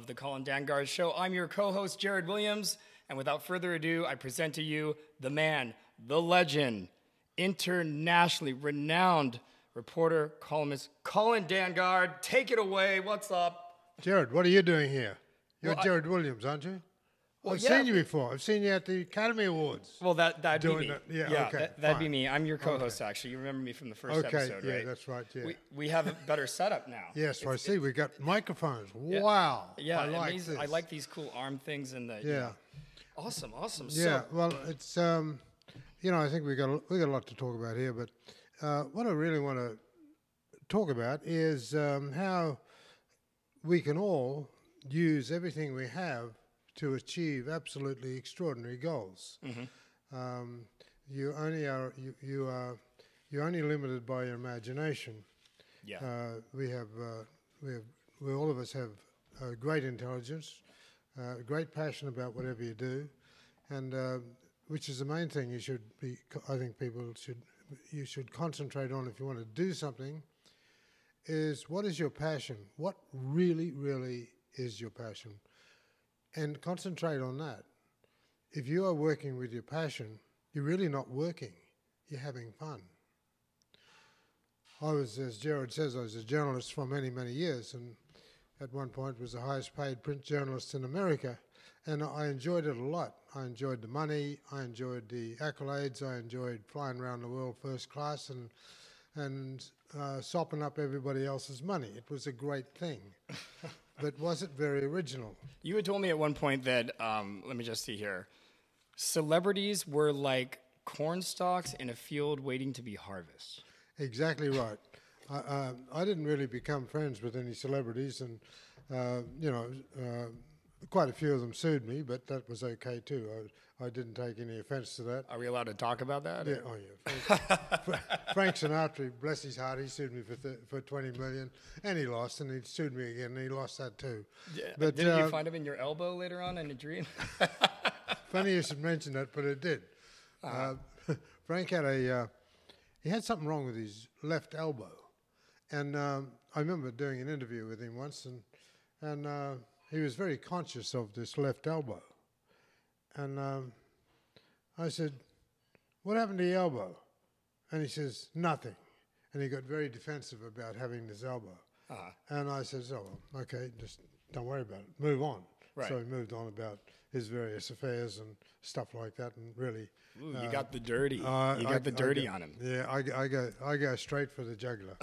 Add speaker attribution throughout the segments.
Speaker 1: the Colin Dangaard Show. I'm your co-host, Jared Williams, and without further ado, I present to you the man, the legend, internationally renowned reporter, columnist, Colin Dangaard. Take it away. What's up?
Speaker 2: Jared, what are you doing here? You're Jared Williams, aren't you?
Speaker 1: Well,
Speaker 2: I've seen you before. I've seen you at the Academy Awards.
Speaker 1: Well, that'd be me.
Speaker 2: Yeah, okay,
Speaker 1: that'd be me. I'm your co-host, actually. You remember me from the first episode, right?
Speaker 2: Yeah, that's right. Yeah.
Speaker 1: We have a better setup now.
Speaker 2: Yes, I see. We got microphones. Wow.
Speaker 1: Yeah,
Speaker 2: I like this.
Speaker 1: I like these cool arm things and the.
Speaker 2: Yeah.
Speaker 1: Awesome.
Speaker 2: Yeah. Well, it's I think we got a lot to talk about here, but what I really want to talk about is how we can all use everything we have to achieve absolutely extraordinary goals.
Speaker 1: Mm-hmm.
Speaker 2: You're only limited by your imagination.
Speaker 1: Yeah.
Speaker 2: We all of us have great intelligence, great passion about whatever you do, and which is the main thing you should be. I think you should concentrate on if you want to do something. Is what is your passion? What really is your passion? And concentrate on that. If you are working with your passion, you're really not working. You're having fun. I was, as Jared says, I was a journalist for many, many years, and at one point was the highest paid print journalist in America, and I enjoyed it a lot. I enjoyed the money, I enjoyed the accolades, I enjoyed flying around the world first class and sopping up everybody else's money. It was a great thing. But was it very original?
Speaker 1: You had told me at one point that, let me just see here, celebrities were like corn stalks in a field waiting to be harvested.
Speaker 2: Exactly right. I didn't really become friends with any celebrities, and quite a few of them sued me, but that was okay too. I didn't take any offense to that.
Speaker 1: Are we allowed to talk about that?
Speaker 2: Yeah. Oh yeah. Frank Sinatra, bless his heart, he sued me for $20 million, and he lost, and he sued me again, and he lost that too. Yeah.
Speaker 1: But didn't you find him in your elbow later on in a dream?
Speaker 2: Funny you should mention that, but it did. Frank had he had something wrong with his left elbow, and I remember doing an interview with him once, and he was very conscious of this left elbow. And I said, "What happened to your elbow?" And he says, "Nothing." And he got very defensive about having this elbow. And I said, "Oh, well, okay, just don't worry about it. Move on." Right. So he moved on about his various affairs and stuff like that, and really.
Speaker 1: Ooh, you got the dirty. You got the dirty on him.
Speaker 2: Yeah, I go straight for the jugular.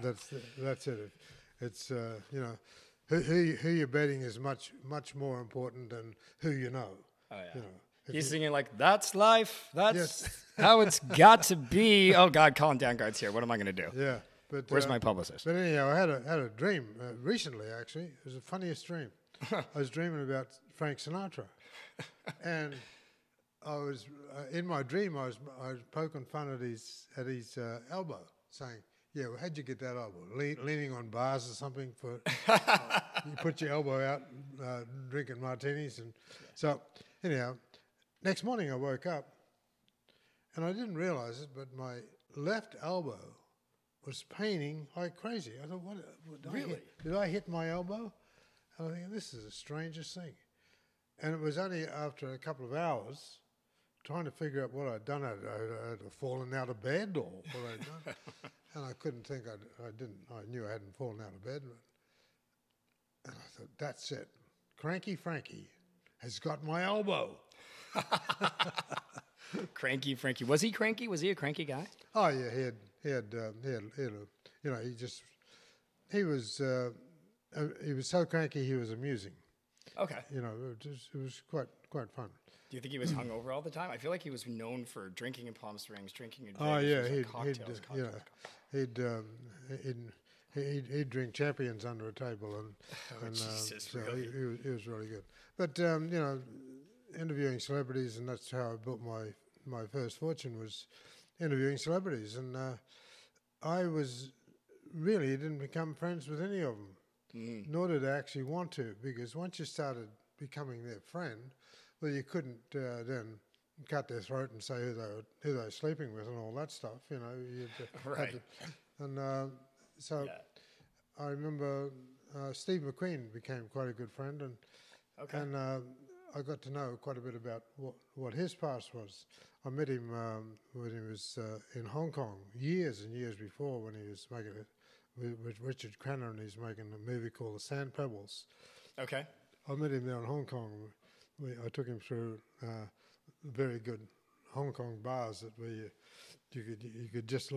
Speaker 2: That's it. It's who you're betting is much more important than who you know.
Speaker 1: Oh yeah. He's singing like, "That's life. That's how it's got to be." Oh God, Colin Dangaard's here. What am I going to do?
Speaker 2: Yeah, but
Speaker 1: where's my publicist?
Speaker 2: But anyhow, I had a dream recently. Actually, it was the funniest dream. I was dreaming about Frank Sinatra, and I was in my dream. I was poking fun at his elbow, saying, "Yeah, well, how'd you get that elbow? Leaning on bars or something for you put your elbow out, drinking martinis." And so, anyhow, next morning I woke up, and I didn't realize it, but my left elbow was paining like crazy. I thought, did I hit my elbow? And I think, this is the strangest thing. And it was only after a couple of hours trying to figure out what I'd done. I'd fallen out of bed or what I'd done. And I couldn't think I knew I hadn't fallen out of bed. And I thought, that's it. Cranky Frankie has got my elbow.
Speaker 1: Cranky Frankie. Was he cranky? Was he a cranky guy?
Speaker 2: Oh yeah, he was so cranky he was amusing.
Speaker 1: Okay.
Speaker 2: It was quite fun.
Speaker 1: Do you think he was hungover all the time? I feel like he was known for drinking in Palm Springs, drinking in Vegas.
Speaker 2: Oh yeah,
Speaker 1: cocktails.
Speaker 2: He'd drink champions under a table, and
Speaker 1: Jesus,
Speaker 2: so
Speaker 1: really?
Speaker 2: he was really good. But interviewing celebrities, and that's how I built my first fortune, was interviewing celebrities, and I didn't become friends with any of them, nor did I actually want to, because once you started becoming their friend, well, you couldn't then cut their throat and say who they were sleeping with and all that stuff,
Speaker 1: Right.
Speaker 2: So I remember Steve McQueen became quite a good friend, and
Speaker 1: Okay.
Speaker 2: I got to know quite a bit about what his past was. I met him when he was in Hong Kong years and years before, when he was making it with Richard Crenna, and he's making a movie called The Sand Pebbles.
Speaker 1: Okay.
Speaker 2: I met him there in Hong Kong. I took him through very good Hong Kong bars that where you just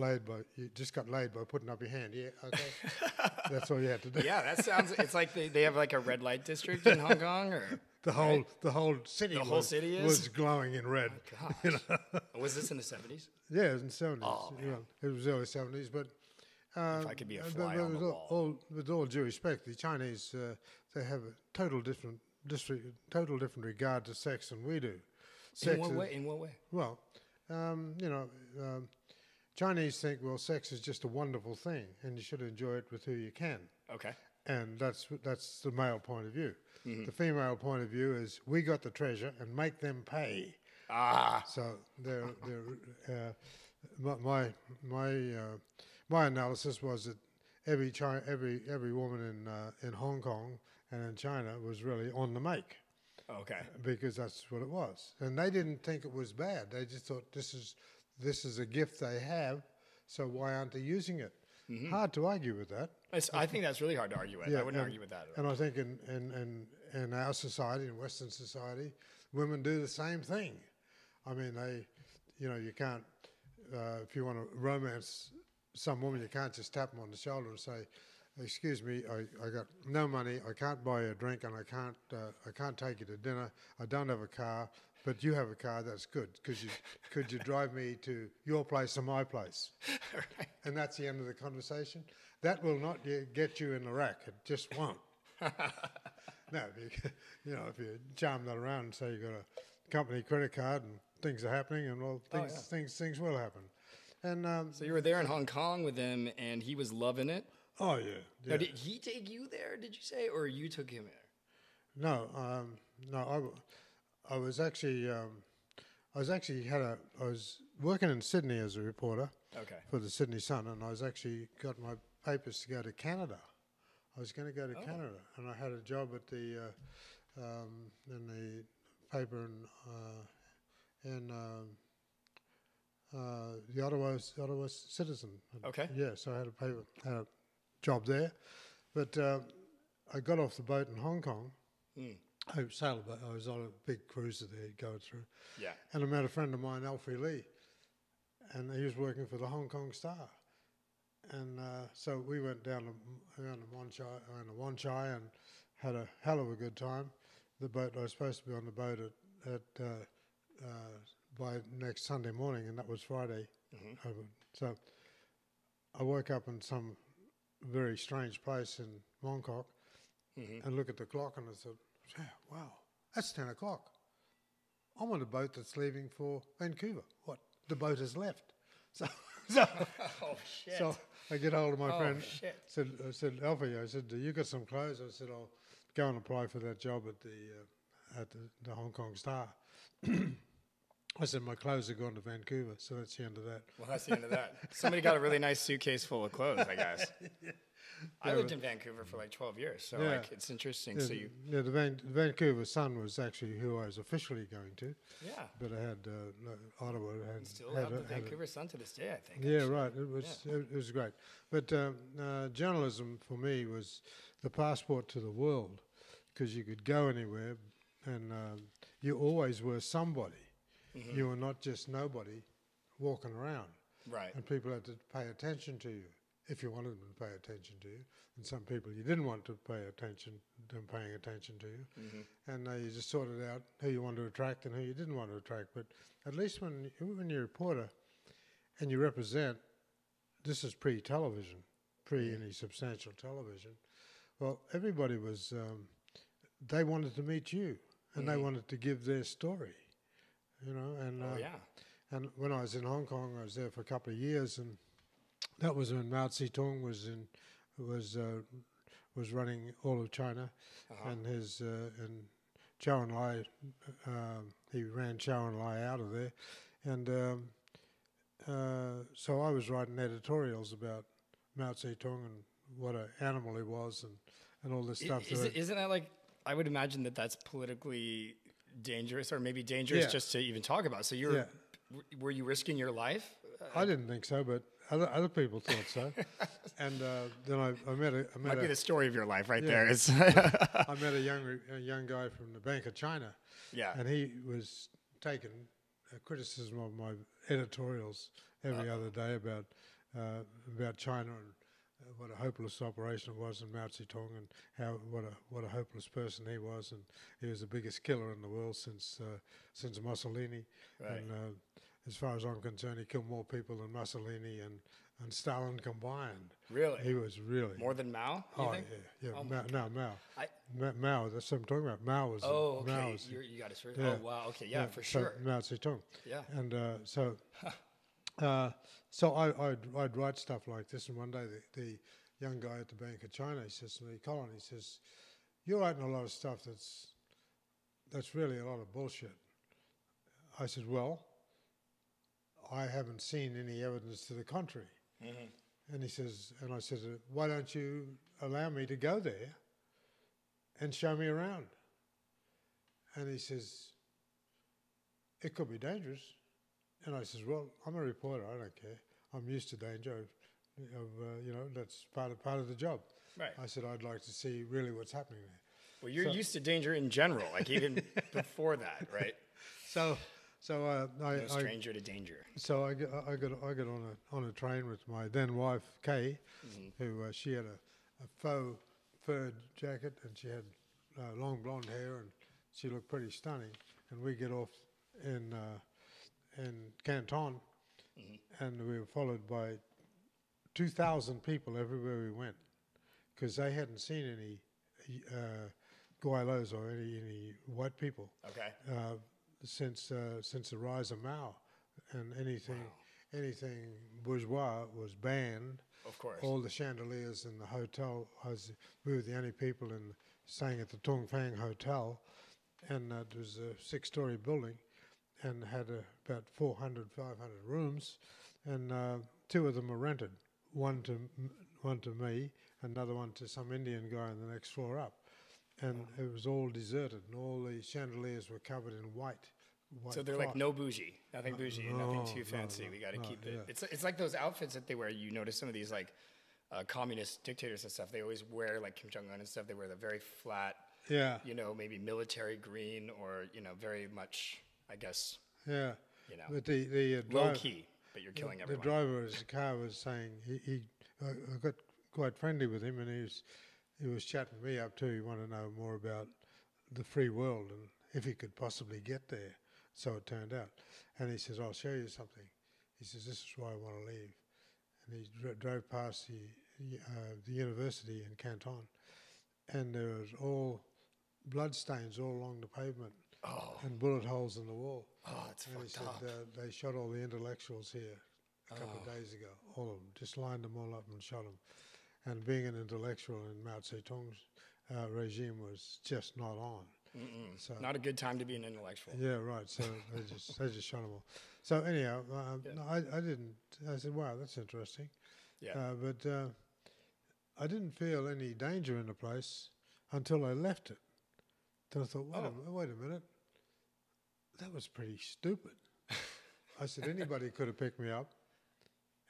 Speaker 2: got laid by putting up your hand. Yeah, okay. That's all you had to do.
Speaker 1: Yeah, that sounds. It's like they have like a red light district in Hong Kong, or
Speaker 2: The whole city.
Speaker 1: The whole city
Speaker 2: was glowing in red.
Speaker 1: Oh, gosh. Was this in the 70s?
Speaker 2: Yeah, it was in the 70s.
Speaker 1: Oh, man.
Speaker 2: It was early 70s, but
Speaker 1: If I could be a fly on the wall.
Speaker 2: with all due respect, the Chinese they have a total different regard to sex than we do.
Speaker 1: In what way? In what way?
Speaker 2: Well, Chinese think, well, sex is just a wonderful thing, and you should enjoy it with who you can.
Speaker 1: Okay.
Speaker 2: And that's the male point of view.
Speaker 1: Mm-hmm.
Speaker 2: The female point of view is, we got the treasure and make them pay.
Speaker 1: Ah.
Speaker 2: So my analysis was that every woman in Hong Kong and in China was really on the make.
Speaker 1: Okay.
Speaker 2: Because that's what it was, and they didn't think it was bad. They just thought this is a gift they have, so why aren't they using it? Mm-hmm. Hard to argue with that.
Speaker 1: I think that's really hard to argue with.
Speaker 2: Yeah,
Speaker 1: I wouldn't argue with that at all.
Speaker 2: And I think in our society, in Western society, women do the same thing. I mean, you can't, if you want to romance some woman, you can't just tap them on the shoulder and say, "Excuse me, I got no money. I can't buy you a drink, and I can't take you to dinner. I don't have a car, but you have a car. That's good. Could you drive me to your place or my place?"
Speaker 1: Right.
Speaker 2: And that's the end of the conversation. That will not get you in Iraq. It just won't. No, if you charm that around and say you got a company credit card and things are happening, and well, things will happen. And
Speaker 1: So you were there in Hong Kong with him, and he was loving it.
Speaker 2: oh yeah.
Speaker 1: Now, did he take you there? Did you say, or you took him there?
Speaker 2: No. I was actually I was working in Sydney as a reporter.
Speaker 1: Okay.
Speaker 2: For the Sydney Sun, and I was actually got my papers to go to Canada. I was going to go to Canada, and I had a job at the in the paper in the Ottawa Citizen.
Speaker 1: Okay.
Speaker 2: Yeah, so I had a job there, but I got off the boat in Hong Kong.
Speaker 1: Mm.
Speaker 2: I sailed a boat. I was on a big cruiser there going through.
Speaker 1: Yeah.
Speaker 2: And I met a friend of mine, Alfie Lee, and he was working for the Hong Kong Star. And so we went down to Wan Chai and had a hell of a good time. The boat, I was supposed to be on the boat by next Sunday morning, and that was Friday. Mm-hmm. So I woke up in some very strange place in Mongkok, mm-hmm. and look at the clock, and I said, "Yeah, wow, that's 10 o'clock. I'm on a boat that's leaving for Vancouver. What? The boat has left." So
Speaker 1: oh shit!
Speaker 2: So I get hold of my friend.
Speaker 1: Shit.
Speaker 2: I said, "Alfie," I said, "You got some clothes?" I said, "I'll go and apply for that job at the Hong Kong Star." I said, "My clothes are gone to Vancouver," so that's the end of that.
Speaker 1: Well, that's the end of that. Somebody got a really nice suitcase full of clothes, I guess. Yeah. I lived in Vancouver for like 12 years, so it's interesting.
Speaker 2: Yeah,
Speaker 1: so you,
Speaker 2: the Vancouver Sun was actually who I was officially going to.
Speaker 1: Yeah.
Speaker 2: But I had Ottawa.
Speaker 1: Still have the Vancouver Sun to this day, I think.
Speaker 2: Yeah, actually. Right. It was great. But journalism for me was the passport to the world, because you could go anywhere, and you always were somebody. Mm-hmm. You were not just nobody walking around.
Speaker 1: Right.
Speaker 2: And people had to pay attention to you if you wanted them to pay attention to you. And some people you didn't want to pay attention to them paying attention to you. Mm-hmm. And you just sorted out who you wanted to attract and who you didn't want to attract. But at least when you're a reporter and you represent, this is pre-television, any substantial television, well, everybody was, they wanted to meet you, and they wanted to give their story. And when I was in Hong Kong, I was there for a couple of years, and that was when Mao Zedong was running all of China, and and Zhou Enlai, he ran Zhou Enlai out of there, and so I was writing editorials about Mao Zedong and what an animal he was, and all this stuff.
Speaker 1: Isn't that like, I would imagine that that's politically dangerous, or maybe dangerous just to even talk about. So were you risking your life?
Speaker 2: I didn't think so, but other people thought so. And then I met
Speaker 1: Might be the story of your life right there.
Speaker 2: I met a young guy from the Bank of China.
Speaker 1: Yeah.
Speaker 2: And he was taking criticism of my editorials every other day about China and what a hopeless operation it was in Mao Zedong, and what a hopeless person he was, and he was the biggest killer in the world since Mussolini.
Speaker 1: Right.
Speaker 2: And as far as I'm concerned, he killed more people than Mussolini and Stalin combined.
Speaker 1: Really?
Speaker 2: He was really
Speaker 1: more than Mao. You think?
Speaker 2: Yeah.
Speaker 1: Oh,
Speaker 2: Mao. Mao. That's what I'm talking about. Mao was.
Speaker 1: Oh, okay.
Speaker 2: Mao was,
Speaker 1: you got it straight.
Speaker 2: yeah.
Speaker 1: Oh, wow. Okay, yeah, for sure.
Speaker 2: Mao Zedong.
Speaker 1: Yeah.
Speaker 2: And so I'd write stuff like this, and one day the young guy at the Bank of China, he says to me, Colin, he says, you're writing a lot of stuff that's really a lot of bullshit. I said, well, I haven't seen any evidence to the contrary. Mm-hmm. And he says, and I said, why don't you allow me to go there and show me around? And he says, it could be dangerous. And I says, well, I'm a reporter. I don't care. I'm used to danger. That's part of the job.
Speaker 1: Right.
Speaker 2: I said, I'd like to see really what's happening there.
Speaker 1: Well, you're used to danger in general, like even before that, right?
Speaker 2: So
Speaker 1: no stranger to danger.
Speaker 2: So I got on a train with my then wife Kay, who she had a faux fur jacket, and she had long blonde hair, and she looked pretty stunning. And we get off in Canton, and we were followed by 2,000 people everywhere we went, because they hadn't seen any Gouaillos or any white people.
Speaker 1: Okay.
Speaker 2: Since the rise of Mao, and anything bourgeois was banned.
Speaker 1: Of course.
Speaker 2: All the chandeliers in the hotel, we were the only people staying at the Tongfang Hotel, and it was a 6-story building, and had about 400, 500 rooms, and 2 of them were rented. One to me, another one to some Indian guy on the next floor up. And it was all deserted, and all the chandeliers were covered in white.
Speaker 1: So they're like no bougie, nothing bougie, nothing too fancy. We got to keep it.
Speaker 2: Yeah.
Speaker 1: It's like those outfits that they wear. You notice some of these like communist dictators and stuff. They always wear, like Kim Jong Un and stuff. They wear the very flat, maybe military green, or very much, I guess.
Speaker 2: Yeah. But the
Speaker 1: low key, but you're killing everyone.
Speaker 2: The driver of his car was saying I got quite friendly with him, and he was chatting me up too. He wanted to know more about the free world and if he could possibly get there. So it turned out. And he says, I'll show you something. He says, this is why I want to leave. And he drove past the university in Canton, and there was all blood stains all along the pavement and bullet holes in the wall.
Speaker 1: Oh, it's
Speaker 2: and
Speaker 1: fucked up.
Speaker 2: He said they shot all the intellectuals here a couple of days ago. All of them. Just lined them all up and shot them. And being an intellectual in Mao Zedong's regime was just not on. So
Speaker 1: not a good time to be an intellectual.
Speaker 2: Yeah, right. So they just shot them all. So anyhow, I didn't. I said, "Wow, that's interesting."
Speaker 1: Yeah.
Speaker 2: But I didn't feel any danger in the place until I left it. Then I thought, wait a minute, that was pretty stupid. I said, anybody could have picked me up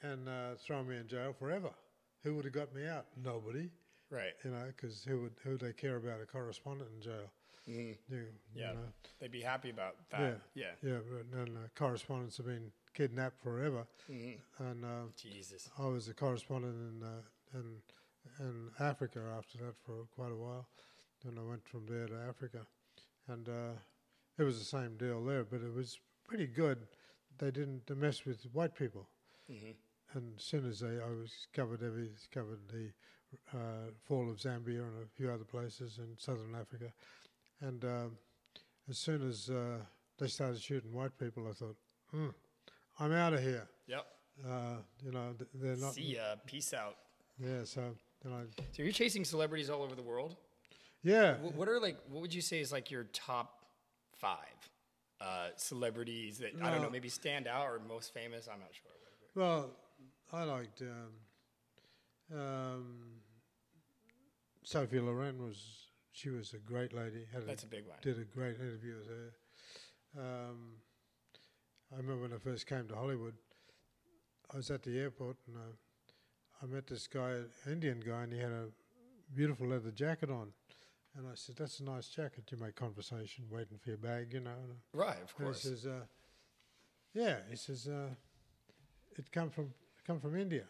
Speaker 2: and thrown me in jail forever. Who would have got me out? Nobody.
Speaker 1: Right.
Speaker 2: Because who would they care about a correspondent in jail?
Speaker 1: They'd be happy about that.
Speaker 2: Yeah. And correspondents have been kidnapped forever. And
Speaker 1: Jesus.
Speaker 2: I was a correspondent in Africa after that for quite a while. Then I went from there to Africa, and it was the same deal there. But it was pretty good. They didn't mess with white people. And as soon as I covered the fall of Zambia and a few other places in southern Africa. And as soon as they started shooting white people, I thought, I'm out of here.
Speaker 1: Yep.
Speaker 2: They're not.
Speaker 1: See ya. Peace out.
Speaker 2: Yeah. So
Speaker 1: you're chasing celebrities all over the world.
Speaker 2: Yeah.
Speaker 1: What would you say is like your top 5 celebrities that I don't know, maybe stand out or most famous? I'm not sure.
Speaker 2: Well, I liked Sophie Loren she was a great lady.
Speaker 1: That's a big one.
Speaker 2: Did a great interview with her. I remember when I first came to Hollywood, I was at the airport and I met this guy, an Indian guy, and he had a beautiful leather jacket on. And I said, "That's a nice jacket." You make conversation, waiting for your bag, you know.
Speaker 1: Right, of course.
Speaker 2: And he says, "Yeah." He says, "It come from India."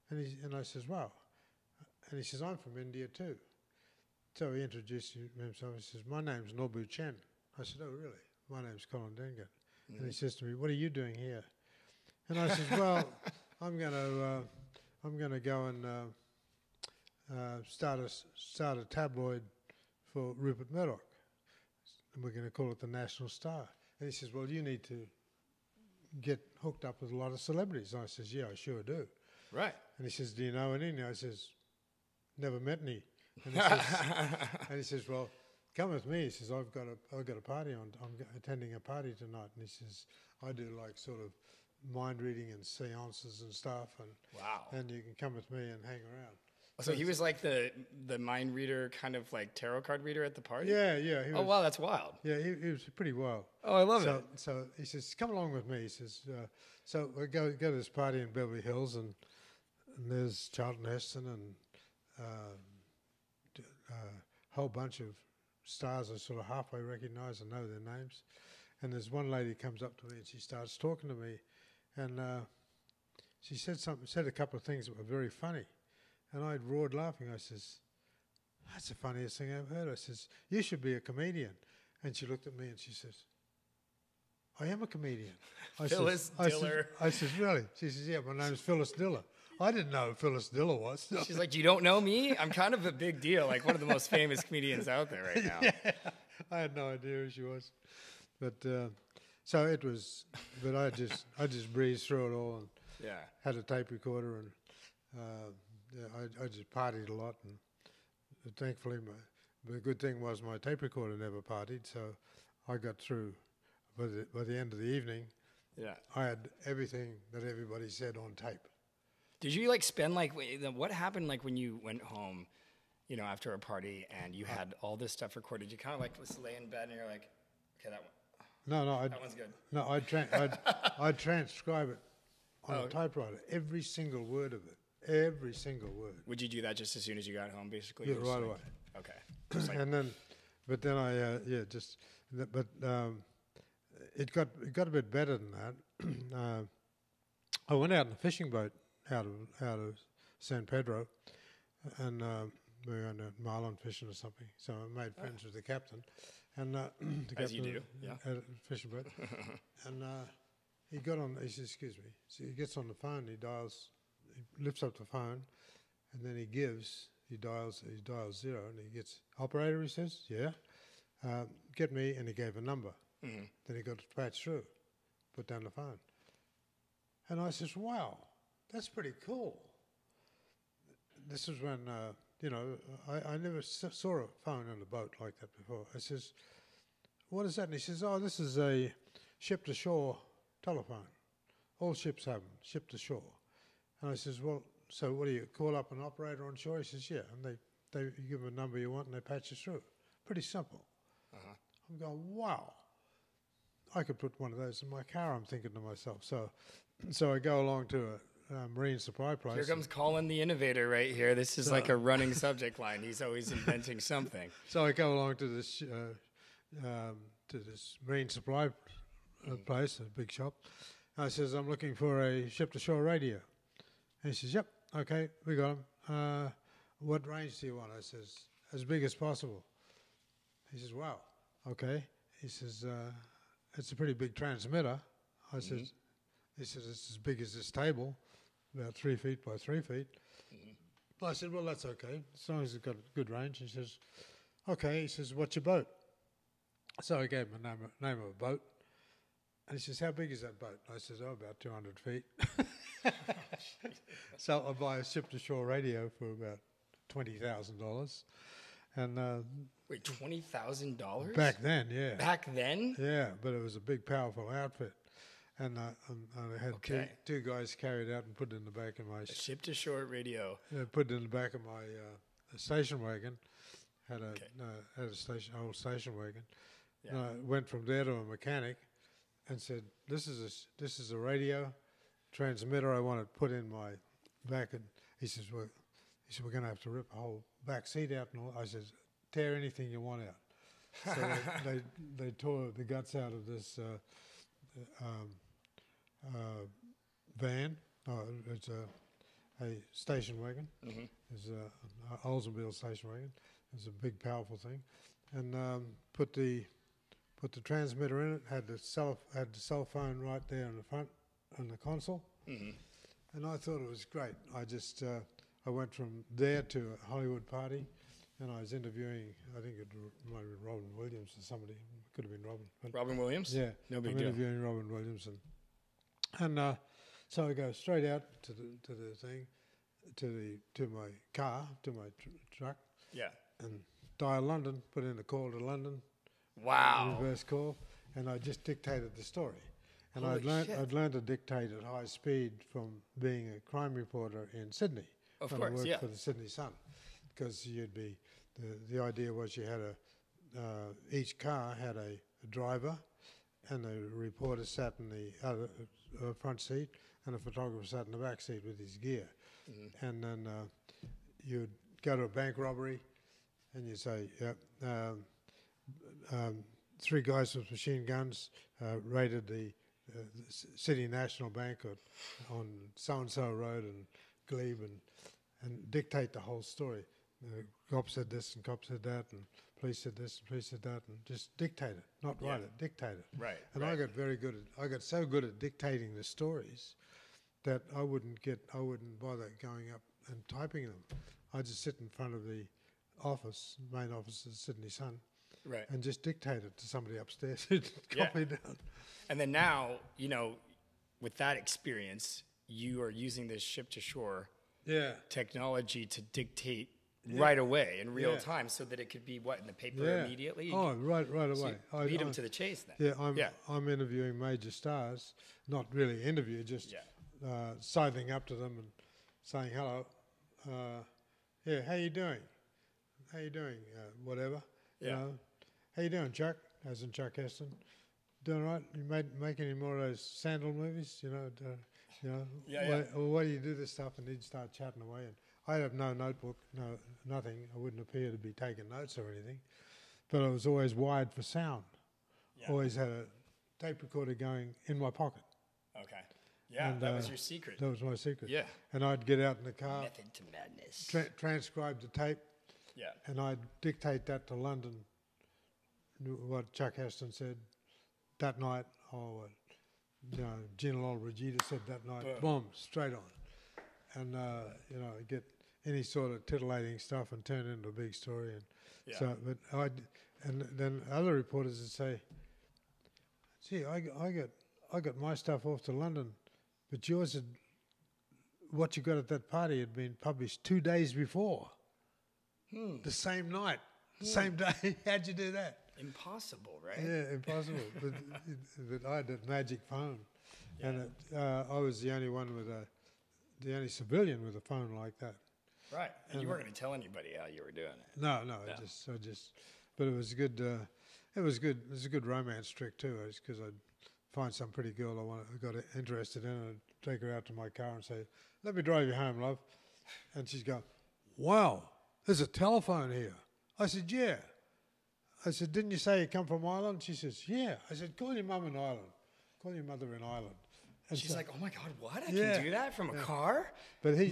Speaker 2: And I says, "Wow." And he says, "I'm from India too." So he introduced himself. He says, "My name's Nobu Chen." I said, "Oh, really? My name's Colin Dangaard." And he says to me, "What are you doing here?" And I says, "Well, I'm gonna go and start a tabloid for Rupert Murdoch, and we're going to call it the National Star." And he says, "Well, you need to get hooked up with a lot of celebrities." And I says, "Yeah, I sure do."
Speaker 1: Right.
Speaker 2: And he says, "Do you know any?" And I says, "Never met any." And he says, "Well, come with me." He says, I've got a party on. I'm attending a party tonight." And he says, "I do like sort of mind reading and seances and stuff, and
Speaker 1: wow.
Speaker 2: And you can come with me and hang around."
Speaker 1: So he was like the mind reader, kind of like tarot card reader at the party?
Speaker 2: Yeah. He was,
Speaker 1: wow, that's wild.
Speaker 2: Yeah, he was pretty wild.
Speaker 1: Oh, I love it.
Speaker 2: So he says, "Come along with me." He says, so we go to this party in Beverly Hills, and there's Charlton Heston and a whole bunch of stars I sort of halfway recognise and know their names. And there's one lady comes up to me and she starts talking to me, and she said a couple of things that were very funny. And I roared laughing. I says, "That's the funniest thing I've heard." I says, "You should be a comedian." And she looked at me and she says, "I am a comedian."
Speaker 1: Phyllis Diller.
Speaker 2: I says, "Really?" She says, "Yeah, my name's Phyllis Diller." I didn't know who Phyllis Diller was.
Speaker 1: She's like, "You don't know me? I'm kind of a big deal, like one of the most famous comedians out there right now."
Speaker 2: Yeah, I had no idea who she was. But so it was, but I just breezed through it all and had a tape recorder, and I just partied a lot, and thankfully the good thing was my tape recorder never partied, so I got through. By the end of the evening, I had everything that everybody said on tape.
Speaker 1: Did you like spend like what happened like when you went home, you know, after a party and you had all this stuff recorded? You kind of like just lay in bed and you're like, "Okay, that one."
Speaker 2: No,
Speaker 1: that one's good.
Speaker 2: No, I'd transcribe it on a typewriter, every single word of it. Every single word.
Speaker 1: Would you do that just as soon as you got home, basically?
Speaker 2: Yeah, right away.
Speaker 1: Okay.
Speaker 2: And then, but then it got a bit better than that. I went out in a fishing boat out of San Pedro, and we were on a marlin fishing or something. So I made friends with the captain, and
Speaker 1: as you do, yeah,
Speaker 2: at a fishing boat. And he got on. He says, "Excuse me." So he gets on the phone. He lifts up the phone, and then he dials 0, and he gets, "Operator," he says, "Yeah, get me," and he gave a number. Mm-hmm. Then he got to patch through, put down the phone, and I says, "Wow, that's pretty cool." This is when I never saw a phone on a boat like that before. I says, "What is that?" And he says, "Oh, this is a ship-to-shore telephone. All ships have them, ship-to-shore." And I says, "Well, so what do you call up an operator on shore?" He says, "Yeah." And they you give them a number you want and they patch you through. Pretty simple. Uh-huh. I'm going, wow. I could put one of those in my car, I'm thinking to myself. So I go along to a marine supply place.
Speaker 1: Here comes Colin the innovator right here. This is like a running subject line. He's always inventing something.
Speaker 2: So I go along to this marine supply place, a big shop. I says, "I'm looking for a ship-to-shore radio." And he says, "Yep, okay, we got them. What range do you want?" I says, "As big as possible." He says, "Wow, okay." He says, "It's a pretty big transmitter." I says, he says, "It's as big as this table, about 3 feet by 3 feet." Mm-hmm. I said, "Well, that's okay, as long as it's got a good range." He says, "Okay." He says, "What's your boat?" So I gave him the name of a boat. And he says, "How big is that boat?" I says, "Oh, about 200 feet. So I buy a ship-to-shore radio for about $20,000. And
Speaker 1: wait, $20,000?
Speaker 2: Back then, yeah.
Speaker 1: Back then?
Speaker 2: Yeah, but it was a big, powerful outfit. And I had two guys carry it out and put it in the back of my...
Speaker 1: A ship-to-shore radio.
Speaker 2: Put it in the back of my station wagon. Had a old station wagon. Yeah. And I went from there to a mechanic, and said, "This is a radio transmitter I want to put in my back." And he says, "We're going to have to rip a whole back seat out." And all. I says, "Tear anything you want out." So they tore the guts out of this van. It's a station wagon. Mm-hmm. It's a Oldsmobile station wagon. It's a big, powerful thing, and put the transmitter in it. Had the cell phone right there in the front on the console, mm-hmm. and I thought it was great. I just I went from there to a Hollywood party, and I was interviewing. I think it might have been Robin Williams or somebody. It could have been Robin.
Speaker 1: Robin Williams?
Speaker 2: Yeah,
Speaker 1: no big deal.
Speaker 2: Interviewing Robin Williams, and so I go straight out to the thing, to my car, to my truck.
Speaker 1: Yeah.
Speaker 2: And dial London, put in a call to London.
Speaker 1: Wow.
Speaker 2: Reverse call, and I just dictated the story. And I'd learned to dictate at high speed from being a crime reporter in Sydney.
Speaker 1: Of
Speaker 2: when
Speaker 1: course,
Speaker 2: I worked
Speaker 1: yeah.
Speaker 2: for the Sydney Sun, because you'd be the idea was you had each car had a driver, and the reporter sat in the other front seat, and the photographer sat in the back seat with his gear. Mm-hmm. And then you'd go to a bank robbery, and you say, "Yep, 3 guys with machine guns raided the City National Bank on so-and-so road and Glebe," and dictate the whole story. The cop said this and cop said that, and police said this and police said that, and just dictate it, not write it, dictate it.
Speaker 1: Right.
Speaker 2: And I got so good at dictating the stories that I wouldn't bother going up and typing them. I'd just sit in front of the main office of the Sydney Sun, right, and just dictate it to somebody upstairs who'd copy down.
Speaker 1: And then now, with that experience, you are using this ship-to-shore technology to dictate right away in real time, so that it could be in the paper immediately.
Speaker 2: Oh, right away.
Speaker 1: So beat them to the chase then.
Speaker 2: Yeah, I'm interviewing major stars, not really interview, just sidling up to them and saying hello. How you doing? How you doing? Whatever.
Speaker 1: Yeah.
Speaker 2: How you doing, Chuck? As in Chuck Heston. Doing all right? You make any more of those Sandal movies? Or why do you do this stuff? And he'd start chatting away. And I'd have no notebook, nothing. I wouldn't appear to be taking notes or anything. But I was always wired for sound. Yeah. Always had a tape recorder going in my pocket.
Speaker 1: Okay. Yeah, and that was your secret.
Speaker 2: That was my secret.
Speaker 1: Yeah.
Speaker 2: And I'd get out in the car.
Speaker 1: Method to madness.
Speaker 2: Transcribe the tape.
Speaker 1: Yeah.
Speaker 2: And I'd dictate that to London, what Chuck Heston said that night, or Gina Lollobrigida said that night. Boom, straight on. And, get any sort of titillating stuff and turn it into a big story. And and then other reporters would say, "Gee, I got my stuff off to London, but yours had, what you got at that party had been published 2 days before." The same night, same day. How'd you do that?
Speaker 1: Impossible, right?
Speaker 2: Yeah, impossible. but I had that magic phone, and I was the only one the only civilian with a phone like that.
Speaker 1: Right, and you weren't going to tell anybody how you were doing it.
Speaker 2: No. I just. But it was good. It was good. It was a good romance trick too, because I'd find some pretty girl I got interested in, and I'd take her out to my car and say, "Let me drive you home, love," and she'd go, "Wow. There's a telephone here." I said, "Yeah." I said, "Didn't you say you come from Ireland?" She says, "Yeah." I said, "Call your mum in Ireland. Call your mother in Ireland." And
Speaker 1: she's like, "Oh my God, what? I can do that from a car?"
Speaker 2: But he's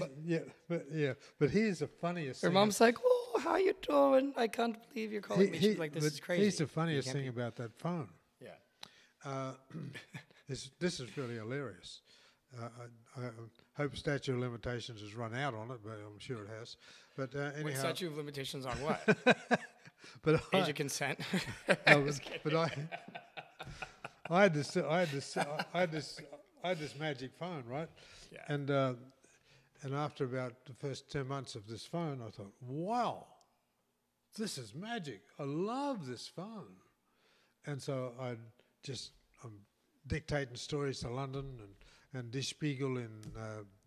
Speaker 2: the funniest
Speaker 1: thing. Her mom's like, "Oh, how you doing? I can't believe you're calling me." She's like, "This is crazy."
Speaker 2: He's the funniest thing about that phone.
Speaker 1: Yeah.
Speaker 2: This is really hilarious. I hope statute of limitations has run out on it, but I'm sure it has. But anyhow,
Speaker 1: wait, statute of limitations on what?
Speaker 2: But
Speaker 1: age of consent.
Speaker 2: I had this magic phone, right?
Speaker 1: Yeah.
Speaker 2: And after about the first 2 months of this phone, I thought, wow, this is magic. I love this phone. And so I'm dictating stories to London and Die Spiegel in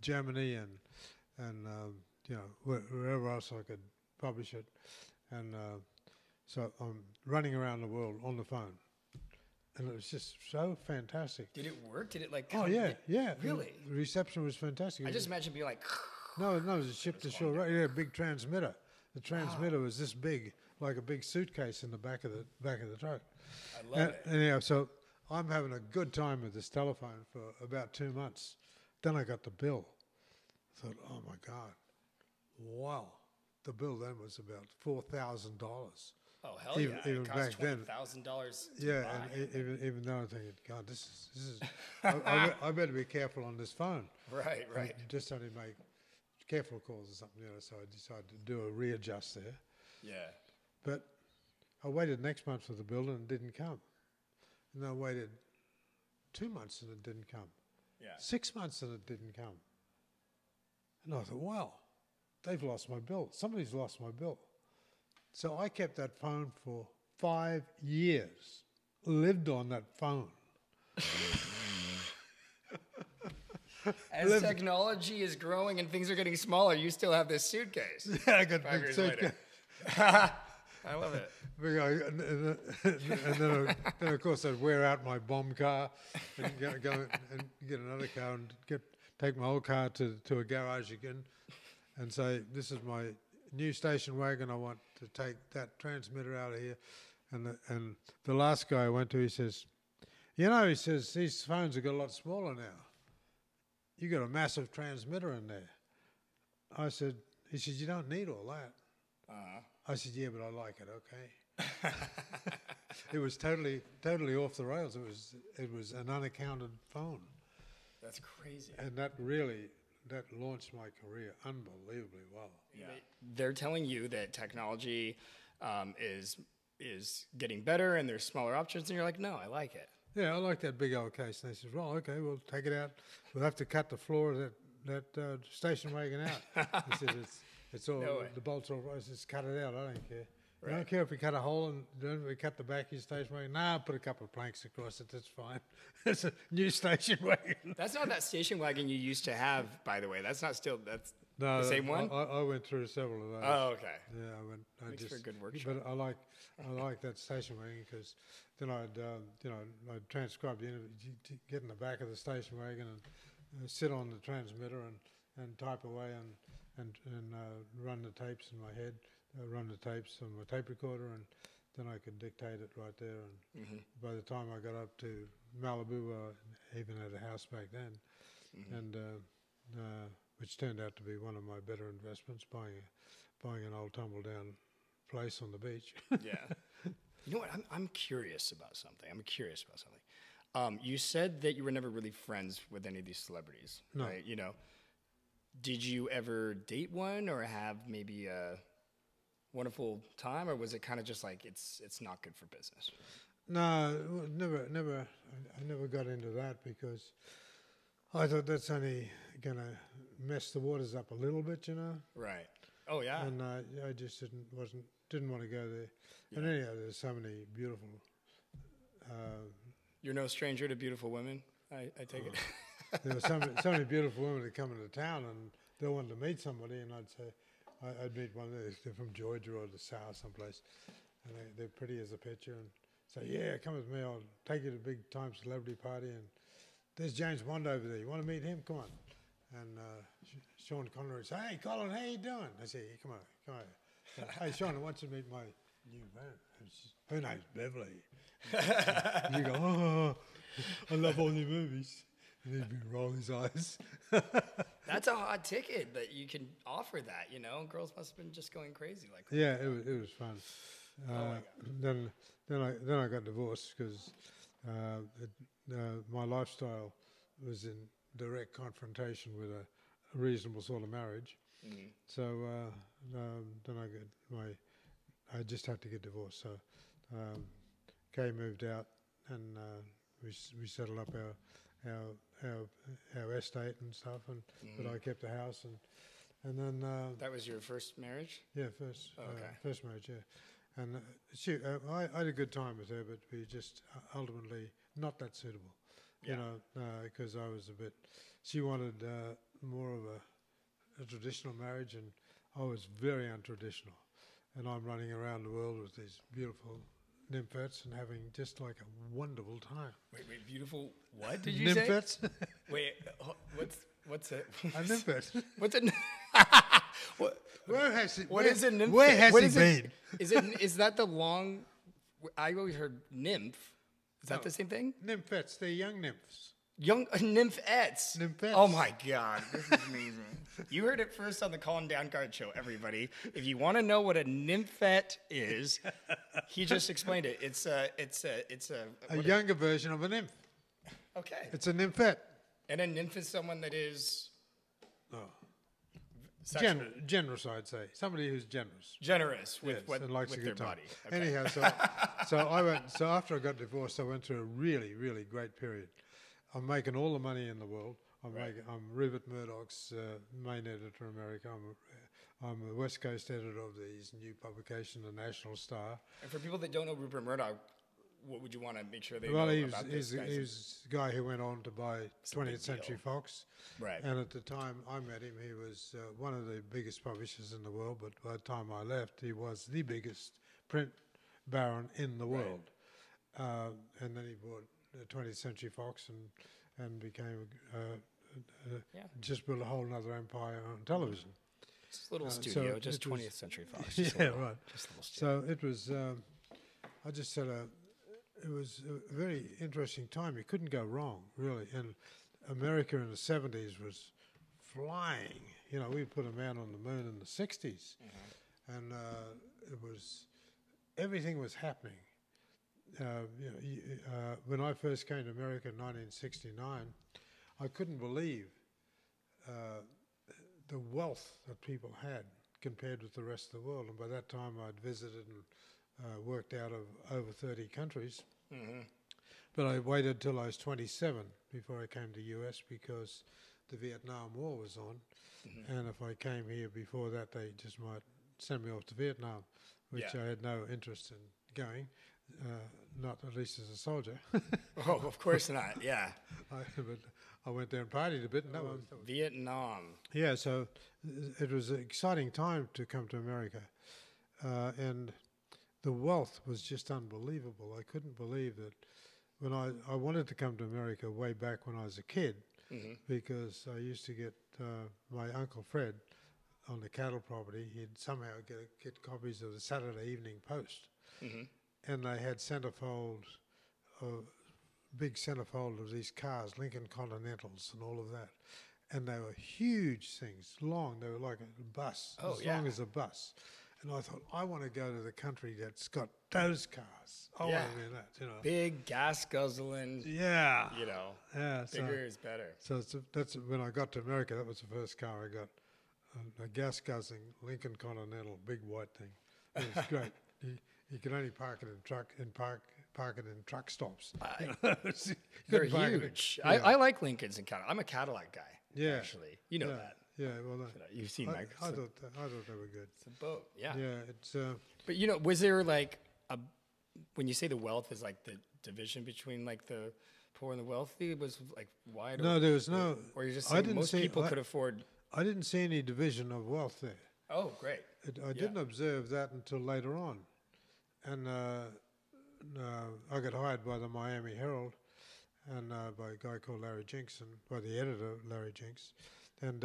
Speaker 2: Germany and wherever else I could publish it, and so I'm running around the world on the phone, and it was just so fantastic.
Speaker 1: Did it work? Did it like?
Speaker 2: Oh yeah, yeah.
Speaker 1: Really?
Speaker 2: The reception was fantastic.
Speaker 1: I just imagine being like.
Speaker 2: No, it was a ship-to-shore radio. Yeah, big transmitter. The transmitter was this big, like a big suitcase in the back of the truck.
Speaker 1: I love it.
Speaker 2: Anyhow, so I'm having a good time with this telephone for about 2 months. Then I got the bill. I thought, oh my God, wow. The bill then was about $4,000.
Speaker 1: Oh hell yeah!
Speaker 2: Even
Speaker 1: it cost
Speaker 2: back then.
Speaker 1: $20,000.
Speaker 2: Yeah, and even though I'm thinking, God, this is I better be careful on this phone.
Speaker 1: Right.
Speaker 2: I just only make careful calls or something, so I decided to do a readjust there.
Speaker 1: Yeah.
Speaker 2: But I waited next month for the bill and it didn't come. And I waited 2 months and it didn't come.
Speaker 1: Yeah.
Speaker 2: 6 months and it didn't come. And I thought, wow, they've lost my bill. Somebody's lost my bill. So I kept that phone for 5 years, lived on that phone.
Speaker 1: As technology is growing and things are getting smaller, you still have this suitcase.
Speaker 2: Yeah, I got a big suitcase.
Speaker 1: I love it.
Speaker 2: And then, of course, I'd wear out my bomb car and go and get another car and take my old car to a garage again and say, this is my new station wagon. I want to take that transmitter out of here. And the last guy I went to, he says, he says, these phones have got a lot smaller now. You got a massive transmitter in there. He said, you don't need all that. I said, yeah, but I like it, okay. It was totally off the rails. It was an unaccounted phone.
Speaker 1: That's crazy.
Speaker 2: And that launched my career unbelievably well.
Speaker 1: Yeah. They're telling you that technology is getting better and there's smaller options, and you're like, no, I like it.
Speaker 2: Yeah, I like that big old case. And they said, well, okay, we'll take it out. We'll have to cut the floor of that station wagon out. He said, it's all, the bolts all right. Just cut it out. I don't care. Right. I don't care if we cut a hole and then we cut the back of your station wagon. Nah, put a couple of planks across it. That's fine. It's a new station wagon.
Speaker 1: That's not that station wagon you used to have, by the way. That's the same one?
Speaker 2: I went through several of those.
Speaker 1: Oh, okay.
Speaker 2: Yeah,
Speaker 1: Makes for a good workshop.
Speaker 2: But I like that station wagon because then I'd transcribe the interview, get in the back of the station wagon and sit on the transmitter and type away and run the tapes in my head, run the tapes on my tape recorder, and then I could dictate it right there. And by the time I got up to Malibu, I even had a house back then, and which turned out to be one of my better investments, buying an old tumble-down place on the beach.
Speaker 1: Yeah. You know what? I'm curious about something. You said that you were never really friends with any of these celebrities,
Speaker 2: no.
Speaker 1: Right? Did you ever date one or have maybe a wonderful time, or was it kind of just like it's not good for business?
Speaker 2: No, never. I never got into that because I thought that's only gonna mess the waters up a little bit,
Speaker 1: Right. Oh yeah.
Speaker 2: And I just didn't want to go there. Yeah. And anyhow, there's so many beautiful.
Speaker 1: You're no stranger to beautiful women, I take it.
Speaker 2: There were so many beautiful women that come into town, and they wanted to meet somebody, and I'd meet one. They're from Georgia or the South, someplace, and they're pretty as a picture, and say, yeah, come with me. I'll take you to a big time celebrity party, and there's James Bond over there. You want to meet him? Come on. And Sean Connery said, hey, Colin, how you doing? I said, yeah, come on. Hey, Sean, I want you to meet my new man. Her name's Beverly. And you go, oh, I love all your movies. And he'd be rolling his eyes.
Speaker 1: That's a hot ticket that you can offer that, Girls must have been just going crazy like that.
Speaker 2: Yeah, it was fun. Then I got divorced because my lifestyle was in direct confrontation with a reasonable sort of marriage. Mm-hmm. So then I just had to get divorced. So Kay moved out, and we settled up our estate and stuff, but I kept the house, and then
Speaker 1: that was your first marriage?
Speaker 2: Yeah, first marriage, yeah. And I had a good time with her, but we just ultimately not that suitable, because I was she wanted more of a traditional marriage, and I was very untraditional. and I'm running around the world with these beautiful nymphets and having just like a wonderful time.
Speaker 1: Wait, beautiful. What did you say?
Speaker 2: Nymphets?
Speaker 1: Wait, what's it?
Speaker 2: A nymphet.
Speaker 1: What's it? What?
Speaker 2: Where has it?
Speaker 1: What is a nymphet?
Speaker 2: Where has
Speaker 1: What
Speaker 2: he
Speaker 1: is
Speaker 2: been?
Speaker 1: Is that the long? I always heard nymph. Is that the same thing?
Speaker 2: Nymphets, they're young nymphs.
Speaker 1: Young nymphettes.
Speaker 2: Nymphets.
Speaker 1: Oh my God, this is amazing. You heard it first on the Colin Dangaard show, everybody. If you want to know what a nymphette is, he just explained it. It's a
Speaker 2: younger version of a nymph.
Speaker 1: Okay.
Speaker 2: It's a nymphette.
Speaker 1: And a nymph is someone that is
Speaker 2: Generous, I'd say. Somebody who's generous.
Speaker 1: Generous with
Speaker 2: and likes
Speaker 1: with
Speaker 2: a
Speaker 1: their
Speaker 2: good time.
Speaker 1: body. Okay.
Speaker 2: Anyhow, so after I got divorced, I went through a really, really great period. I'm making all the money in the world. I'm Rupert Murdoch's main editor in America. I'm the West Coast editor of his new publication, The National Star.
Speaker 1: And for people that don't know Rupert Murdoch, what would you want to make sure they know about this?
Speaker 2: He was the guy who went on to buy 20th Century Fox.
Speaker 1: Right.
Speaker 2: And at the time I met him, he was one of the biggest publishers in the world. But by the time I left, he was the biggest print baron in the world. And then he bought 20th Century Fox and became just built a whole other empire on television.
Speaker 1: Just a little studio, just 20th Century Fox. Right.
Speaker 2: Just a little
Speaker 1: studio.
Speaker 2: So it was. I just said it was a very interesting time. You couldn't go wrong, really. And America in the 70s was flying. You know, we put a man on the moon in the 60s, and everything was happening. When I first came to America in 1969, I couldn't believe the wealth that people had compared with the rest of the world. And by that time, I'd visited and worked out of over 30 countries. But I waited till I was 27 before I came to US because the Vietnam War was on. And if I came here before that, they just might send me off to Vietnam, which I had no interest in going. Not at least as a soldier.
Speaker 1: Oh, of course not. Yeah.
Speaker 2: But I went there and partied a bit. And that was
Speaker 1: Vietnam.
Speaker 2: Yeah, so it was an exciting time to come to America. And the wealth was just unbelievable. I couldn't believe that when I wanted to come to America way back when I was a kid, because I used to get my Uncle Fred on the cattle property, he'd somehow get copies of the Saturday Evening Post. And they had centerfolds, big centerfold of these cars, Lincoln Continentals and all of that. And they were huge things, long. They were like a bus, long as a bus. And I thought, I want to go to the country that's got those cars. I want to be that, you know.
Speaker 1: Big gas guzzling.
Speaker 2: Yeah.
Speaker 1: You know.
Speaker 2: Yeah.
Speaker 1: Bigger is better.
Speaker 2: So that's when I got to America. That was the first car I got, a gas guzzling Lincoln Continental, big white thing. It was great. You could only park it in truck stops.
Speaker 1: They're huge. I like Lincolns and Cadillac. I'm a Cadillac guy. Yeah. Actually, you know that.
Speaker 2: Yeah, well,
Speaker 1: you've seen my.
Speaker 2: I thought they were good.
Speaker 1: It's a boat. Yeah.
Speaker 2: Yeah, it's.
Speaker 1: But you know, was there like when you say the wealth is like the division between like the poor and the wealthy, it was like wide?
Speaker 2: No, there was no.
Speaker 1: Or you're just saying most people could afford.
Speaker 2: I didn't see any division of wealth there.
Speaker 1: Oh, great.
Speaker 2: I didn't observe that until later on, and I got hired by the Miami Herald, and by a guy called Larry Jinks, and by the editor Larry Jinks. And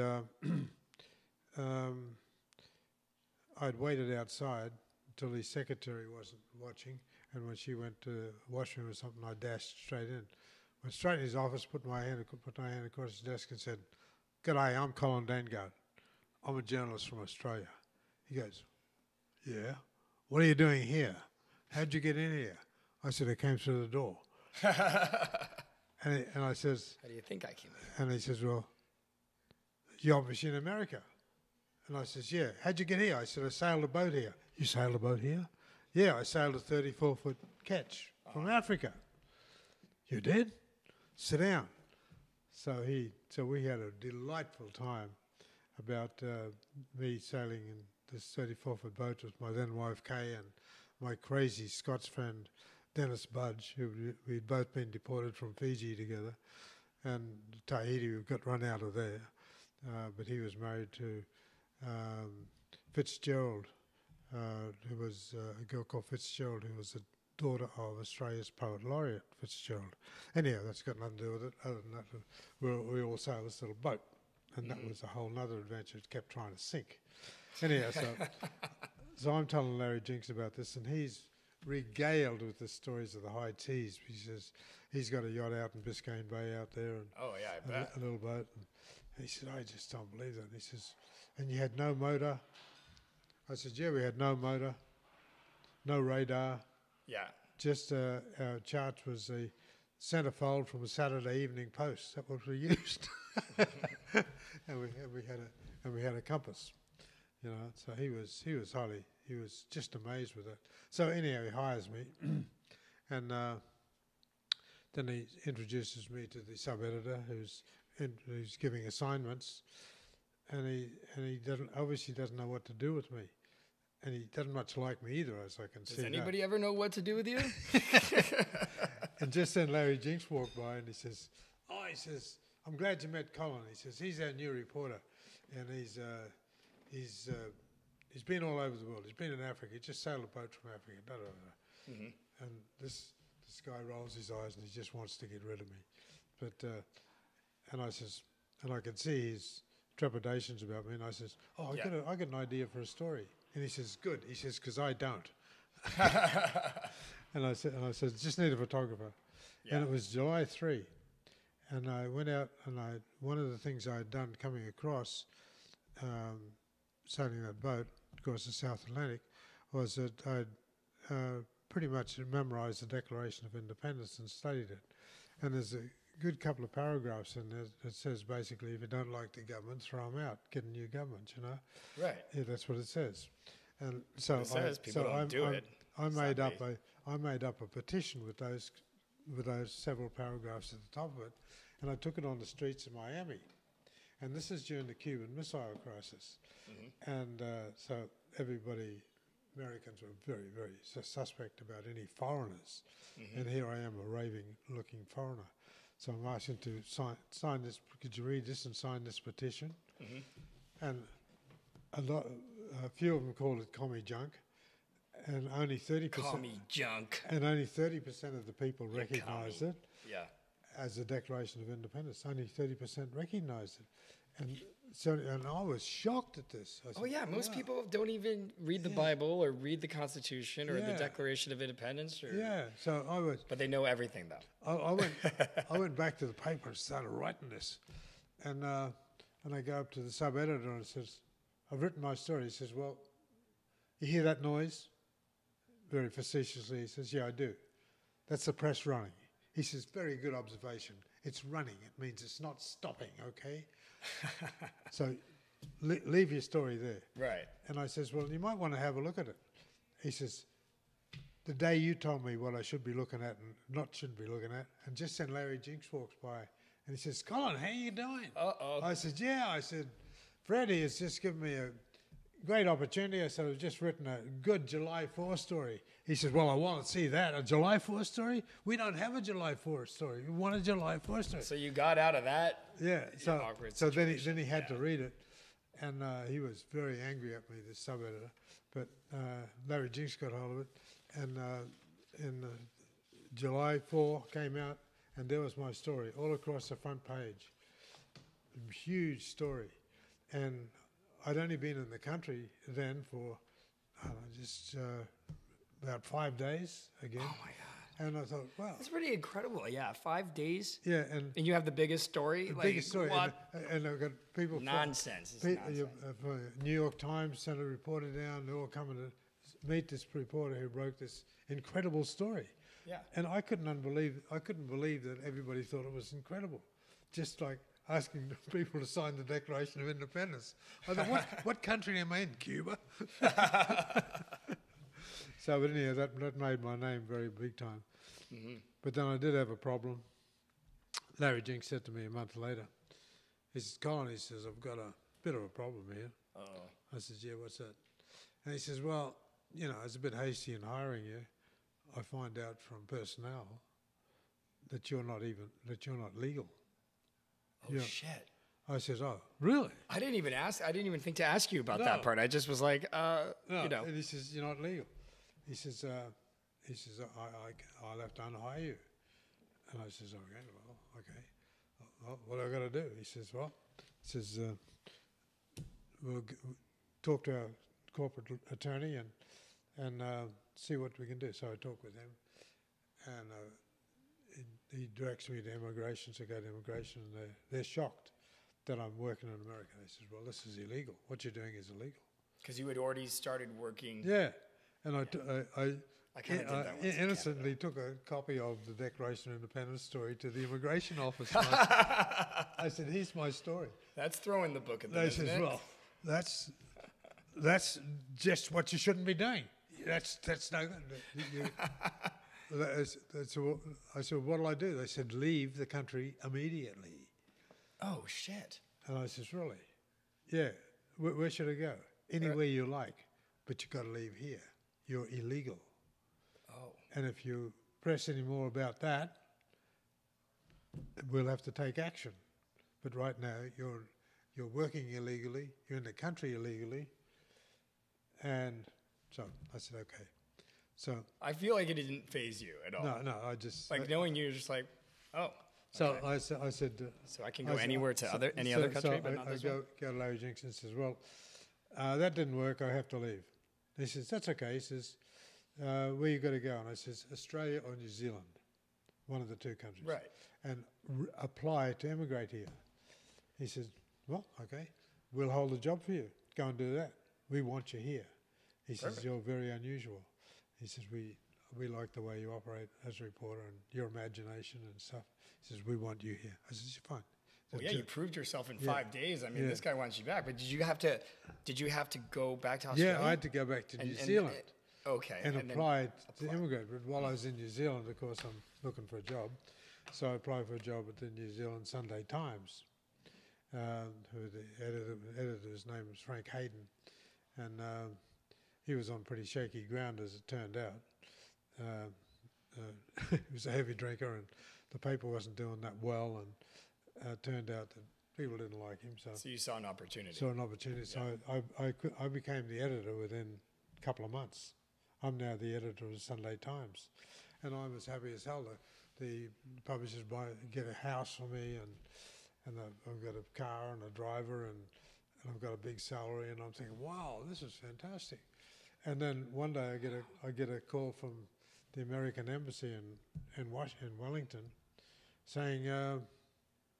Speaker 2: I'd waited outside until his secretary wasn't watching, and when she went to the washroom or something, I dashed straight in. Went straight in his office, put my hand across his desk and said, "G'day, I'm Colin Dangaard. I'm a journalist from Australia." He goes, "Yeah? What are you doing here? How'd you get in here?" I said, "I came through the door." and I says,
Speaker 1: "How do you think I came in?"
Speaker 2: And he says, "Well, you're obviously in America." And I says, "Yeah. How'd you get here?" I said, "I sailed a boat here." "You sailed a boat here?" "Yeah, I sailed a 34-foot catch from Africa." "You did? Sit down." So we had a delightful time about me sailing in this 34-foot boat with my then wife Kay and my crazy Scots friend Dennis Budge, who we'd both been deported from Fiji together, and Tahiti. We got run out of there. But he was married to Fitzgerald, who was a girl called Fitzgerald, who was the daughter of Australia's poet laureate Fitzgerald. Anyhow, that's got nothing to do with it. Other than that, we all sailed this little boat, and that was a whole nother adventure. It kept trying to sink. Anyhow, so I'm telling Larry Jinks about this, and he's regaled with the stories of the high teas. He says he's got a yacht out in Biscayne Bay out there, and
Speaker 1: I bet.
Speaker 2: a little boat. And he said, I just don't believe that. And he says, and you had no motor? I said, yeah, we had no motor, no radar.
Speaker 1: Yeah.
Speaker 2: Just our chart was a centerfold from a Saturday Evening Post. That was what we used, and we had a compass, you know. So he was just amazed with it. So anyhow, he hires me, and then he introduces me to the sub-editor who's giving assignments, and he obviously doesn't know what to do with me. And he doesn't much like me either, as I can see.
Speaker 1: Does anybody ever know what to do with you?
Speaker 2: And just then Larry Jinks walked by and he says, I'm glad you met Colin. He says, he's our new reporter. And he's been all over the world. He's been in Africa. He just sailed a boat from Africa. Da, da, da. Mm-hmm. And this guy rolls his eyes and he just wants to get rid of me. But, and I says, and I could see his trepidations about me. And I says, I got an idea for a story. And he says, good. He says, because I don't. and I said, just need a photographer. Yeah. And it was July 3. And I went out and one of the things I had done coming across, sailing that boat across the South Atlantic, was that I'd pretty much memorized the Declaration of Independence and studied it. And there's a good couple of paragraphs in there that says basically, if you don't like the government, throw them out, get a new government, you know.
Speaker 1: Right.
Speaker 2: Yeah, that's what it says. And so I made up a petition with those several paragraphs at the top of it, and I took it on the streets of Miami. And this is during the Cuban Missile Crisis. Mm-hmm. And so Americans were very, very suspect about any foreigners. Mm-hmm. And here I am, a raving-looking foreigner. So I'm asking to sign this. Could you read this and sign this petition? Mm-hmm. And a few of them called it commie junk, and only 30%.
Speaker 1: Commie junk.
Speaker 2: And only 30% of the people recognised it.
Speaker 1: Yeah.
Speaker 2: As the Declaration of Independence. Only 30% recognised it, and I was shocked at this. I said,
Speaker 1: most people don't even read the Bible or read the Constitution or the Declaration of Independence.
Speaker 2: So I was.
Speaker 1: But they know everything, though.
Speaker 2: I went back to the paper and started writing this, and I go up to the sub-editor and says, I've written my story. He says, well, you hear that noise? Very facetiously, he says, yeah, I do. That's the press running. He says, very good observation. It's running. It means it's not stopping, okay? So leave your story there.
Speaker 1: Right.
Speaker 2: And I says, well, you might want to have a look at it. He says, the day you told me what I should be looking at and not shouldn't be looking at, and just then Larry Jinks walks by, and he says, Colin, how you doing?
Speaker 1: Uh-oh.
Speaker 2: I said, yeah. I said, Freddie has just given me a great opportunity. I said, I've just written a good July 4th story. He says, well, I want to see that. A July 4th story? We don't have a July 4th story. We want a July 4th story.
Speaker 1: So you got out of that awkward situation.
Speaker 2: then he had to read it. And he was very angry at me, the sub-editor. But Larry Jinks got hold of it. And in July 4 came out, and there was my story all across the front page. Huge story. And I'd only been in the country then for about 5 days again.
Speaker 1: Oh my God!
Speaker 2: And I thought, wow,
Speaker 1: it's pretty incredible. Yeah, 5 days.
Speaker 2: Yeah,
Speaker 1: and you have the biggest story.
Speaker 2: Biggest story.
Speaker 1: What?
Speaker 2: And I've got people.
Speaker 1: Nonsense.
Speaker 2: New York Times sent a reporter down. They're all coming to meet this reporter who broke this incredible story.
Speaker 1: Yeah.
Speaker 2: And I couldn't believe that everybody thought it was incredible. Just like asking people to sign the Declaration of Independence. I thought, what country am I in? Cuba? So, but anyhow, that made my name very big time. Mm-hmm. But then I did have a problem. Larry Jinks said to me a month later, he says, Colin, he says, I've got a bit of a problem here.
Speaker 1: Uh-oh. I
Speaker 2: says, yeah, what's that? And he says, well, you know, I was a bit hasty in hiring you. I find out from personnel that you're not legal.
Speaker 1: Oh, shit.
Speaker 2: I says, oh, really?
Speaker 1: I didn't even ask. I didn't even think to ask you about
Speaker 2: No.
Speaker 1: that part. I just was like,
Speaker 2: No.
Speaker 1: you know.
Speaker 2: And he says, you're not legal. He says, I'll have to unhire you. And I says, okay. Well, what do I got to do? He says, we'll talk to our corporate attorney and see what we can do. So I talk with him, and he directs me to immigration. So I go to immigration, and they're shocked that I'm working in America. They says, well, this is illegal. What you're doing is illegal.
Speaker 1: Because you had already started working.
Speaker 2: Yeah. And
Speaker 1: I kind of did that once
Speaker 2: innocently took a copy of the Declaration of Independence story to the immigration office. I said, here's my story.
Speaker 1: That's throwing the book at them,
Speaker 2: They
Speaker 1: isn't
Speaker 2: says,
Speaker 1: it?
Speaker 2: well, that's just what you shouldn't be doing. That's no good. I said, what'll I do? They said, leave the country immediately.
Speaker 1: Oh, shit.
Speaker 2: And I says, really? Yeah. Where should I go? Anywhere you like, but you got to leave here. You're illegal.
Speaker 1: Oh.
Speaker 2: And if you press any more about that, we'll have to take action. But right now, you're working illegally. You're in the country illegally. And so I said, okay. So
Speaker 1: I feel like it didn't faze you at all.
Speaker 2: no, I just
Speaker 1: knowing you, just like, oh.
Speaker 2: So
Speaker 1: okay.
Speaker 2: I said.
Speaker 1: So I can go anywhere to any other country, but not this one?
Speaker 2: I go to Larry Jenks and says, well, that didn't work. I have to leave. He says, that's okay. He says, where you got to go? And I says, Australia or New Zealand, one of the two countries.
Speaker 1: Right.
Speaker 2: And apply to immigrate here. He says, well, okay, we'll hold a job for you. Go and do that. We want you here. He says, you're very unusual. He says, we like the way you operate as a reporter and your imagination and stuff. He says, we want you here. I says, fine.
Speaker 1: Well, yeah, you proved yourself in 5 days. I mean, this guy wants you back. But did you have to go back to Australia?
Speaker 2: Yeah, I had to go back to New Zealand.
Speaker 1: Okay.
Speaker 2: And apply to immigrate. But while I was in New Zealand, of course, I'm looking for a job. So I applied for a job at the New Zealand Sunday Times. Who the editor's name was Frank Hayden. And he was on pretty shaky ground, as it turned out. He was a heavy drinker, and the paper wasn't doing that well, and it turned out that people didn't like him. So
Speaker 1: you saw an opportunity.
Speaker 2: So I became the editor within a couple of months. I'm now the editor of the Sunday Times, and I'm as happy as hell. The publishers get a house for me, and I've got a car and a driver, and I've got a big salary, and I'm thinking, wow, this is fantastic. And then one day I get a call from the American Embassy in Wellington saying,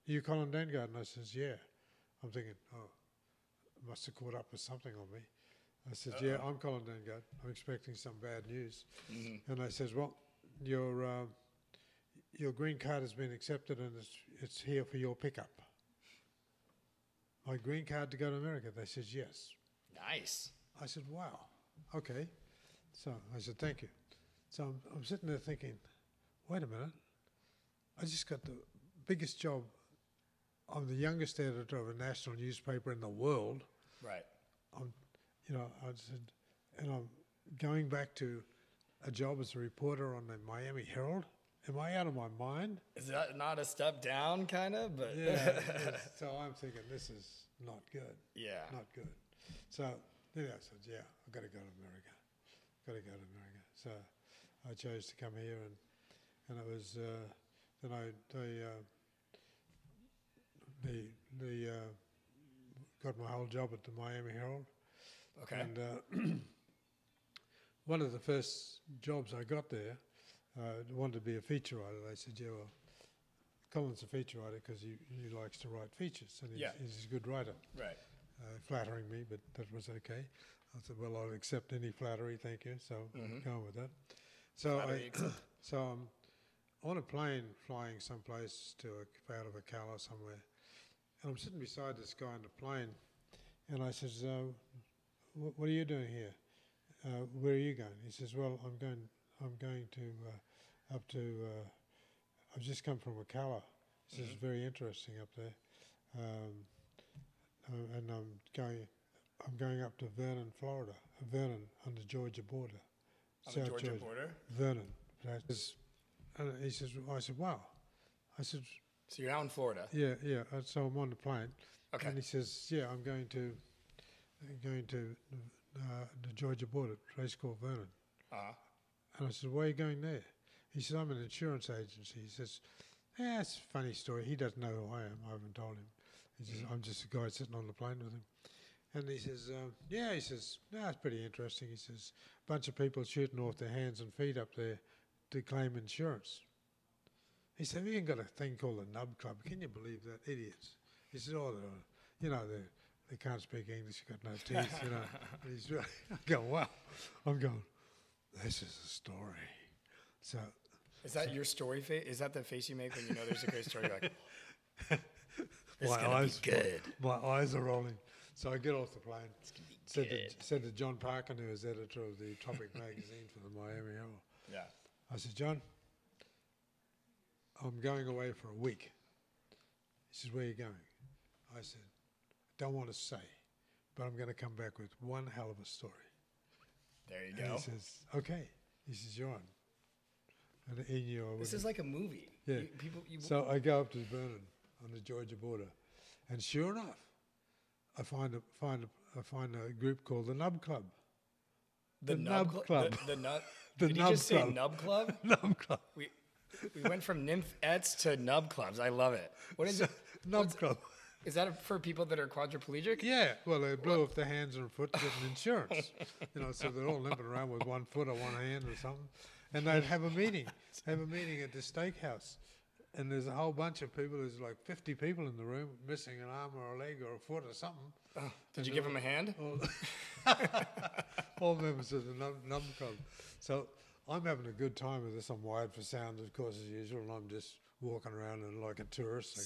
Speaker 2: you Colin Dangaard? And I says, yeah. I'm thinking, oh, I must have caught up with something on me. I said, yeah, I'm Colin Dangaard. I'm expecting some bad news. Mm-hmm. And I says, well, your green card has been accepted and it's here for your pickup. My green card to go to America? They says, yes.
Speaker 1: Nice.
Speaker 2: I said, wow, okay. So I said, thank you. So I'm sitting there thinking, wait a minute, I just got the biggest job. I'm the youngest editor of a national newspaper in the world.
Speaker 1: Right.
Speaker 2: I said, and I'm going back to a job as a reporter on the Miami Herald. Am I out of my mind?
Speaker 1: Is that not a step down, kind of? But
Speaker 2: yeah. So I'm thinking, this is not good.
Speaker 1: Yeah.
Speaker 2: Not good. So then I said, yeah, I've got to go to America. So I chose to come here, and it was then they got my whole job at the Miami Herald.
Speaker 1: Okay.
Speaker 2: And one of the first jobs I got there, wanted to be a feature writer. They said, yeah, well, Colin's a feature writer because he likes to write features, and he's a good writer. Right. Flattering me, but that was okay. I said, well, I'll accept any flattery, thank you. So I'm going with that. So I'm on a plane flying someplace out of Ocala somewhere, and I'm sitting beside this guy on the plane, and I says, what are you doing here? Where are you going? He says, well, I'm going to up to. I've just come from Ocala. This is very interesting up there, and I'm going up to Vernon, Florida. Vernon on the Georgia border.
Speaker 1: On the Georgia border.
Speaker 2: Vernon. And he says, I said, wow. I said,
Speaker 1: so you're out in Florida.
Speaker 2: Yeah. So I'm on the plane,
Speaker 1: Okay.
Speaker 2: And he says, yeah, I'm going to the Georgia border, race called Vernon.
Speaker 1: Uh-huh.
Speaker 2: And I said, why are you going there? He says, I'm an insurance agency. He says, yeah, it's a funny story. He doesn't know who I am. I haven't told him. He says, I'm just a guy sitting on the plane with him. And he says, yeah, he says, no, it's pretty interesting. He says, a bunch of people shooting off their hands and feet up there to claim insurance. He said, we even got a thing called a nub club. Can you believe that? Idiots. He said, oh, you know, they can't speak English, got no teeth, you know. And he's really, I'm going, wow. I'm going, this is a story. So,
Speaker 1: is that your story face? Is that the face you make when you know there's a great story? You're like, it's gonna be good.
Speaker 2: My eyes are rolling. So I get off the plane. Said to John Parkin, who was editor of the Tropic magazine for the Miami Herald.
Speaker 1: Yeah.
Speaker 2: I said, John, I'm going away for a week. He says, where are you going? I said, don't want to say, but I'm going to come back with one hell of a story.
Speaker 1: There you
Speaker 2: And
Speaker 1: go.
Speaker 2: he says, okay. He says, you're on. And he knew I
Speaker 1: This
Speaker 2: wouldn't.
Speaker 1: is like a movie.
Speaker 2: Yeah. So I go up to Vernon on the Georgia border, and sure enough, I find a group called the Nub Club.
Speaker 1: The Nub Club. The Nub.
Speaker 2: The
Speaker 1: Did
Speaker 2: Nub
Speaker 1: you just say
Speaker 2: Club.
Speaker 1: Nub Club?
Speaker 2: Nub Club.
Speaker 1: We went from nymphettes to Nub Clubs. I love it. What is it?
Speaker 2: Nub Club.
Speaker 1: Is that for people that are quadriplegic?
Speaker 2: Yeah, well, they blew off their hands and foot getting insurance. You know, so they're all limping around with one foot or one hand or something. And they'd have a meeting at the steakhouse. And there's a whole bunch of people. There's like 50 people in the room, missing an arm or a leg or a foot or something.
Speaker 1: Oh, did you give them a hand?
Speaker 2: All members of the Nub Club. So I'm having a good time with this. I'm wired for sound, of course, as usual, and I'm just walking around and like a tourist.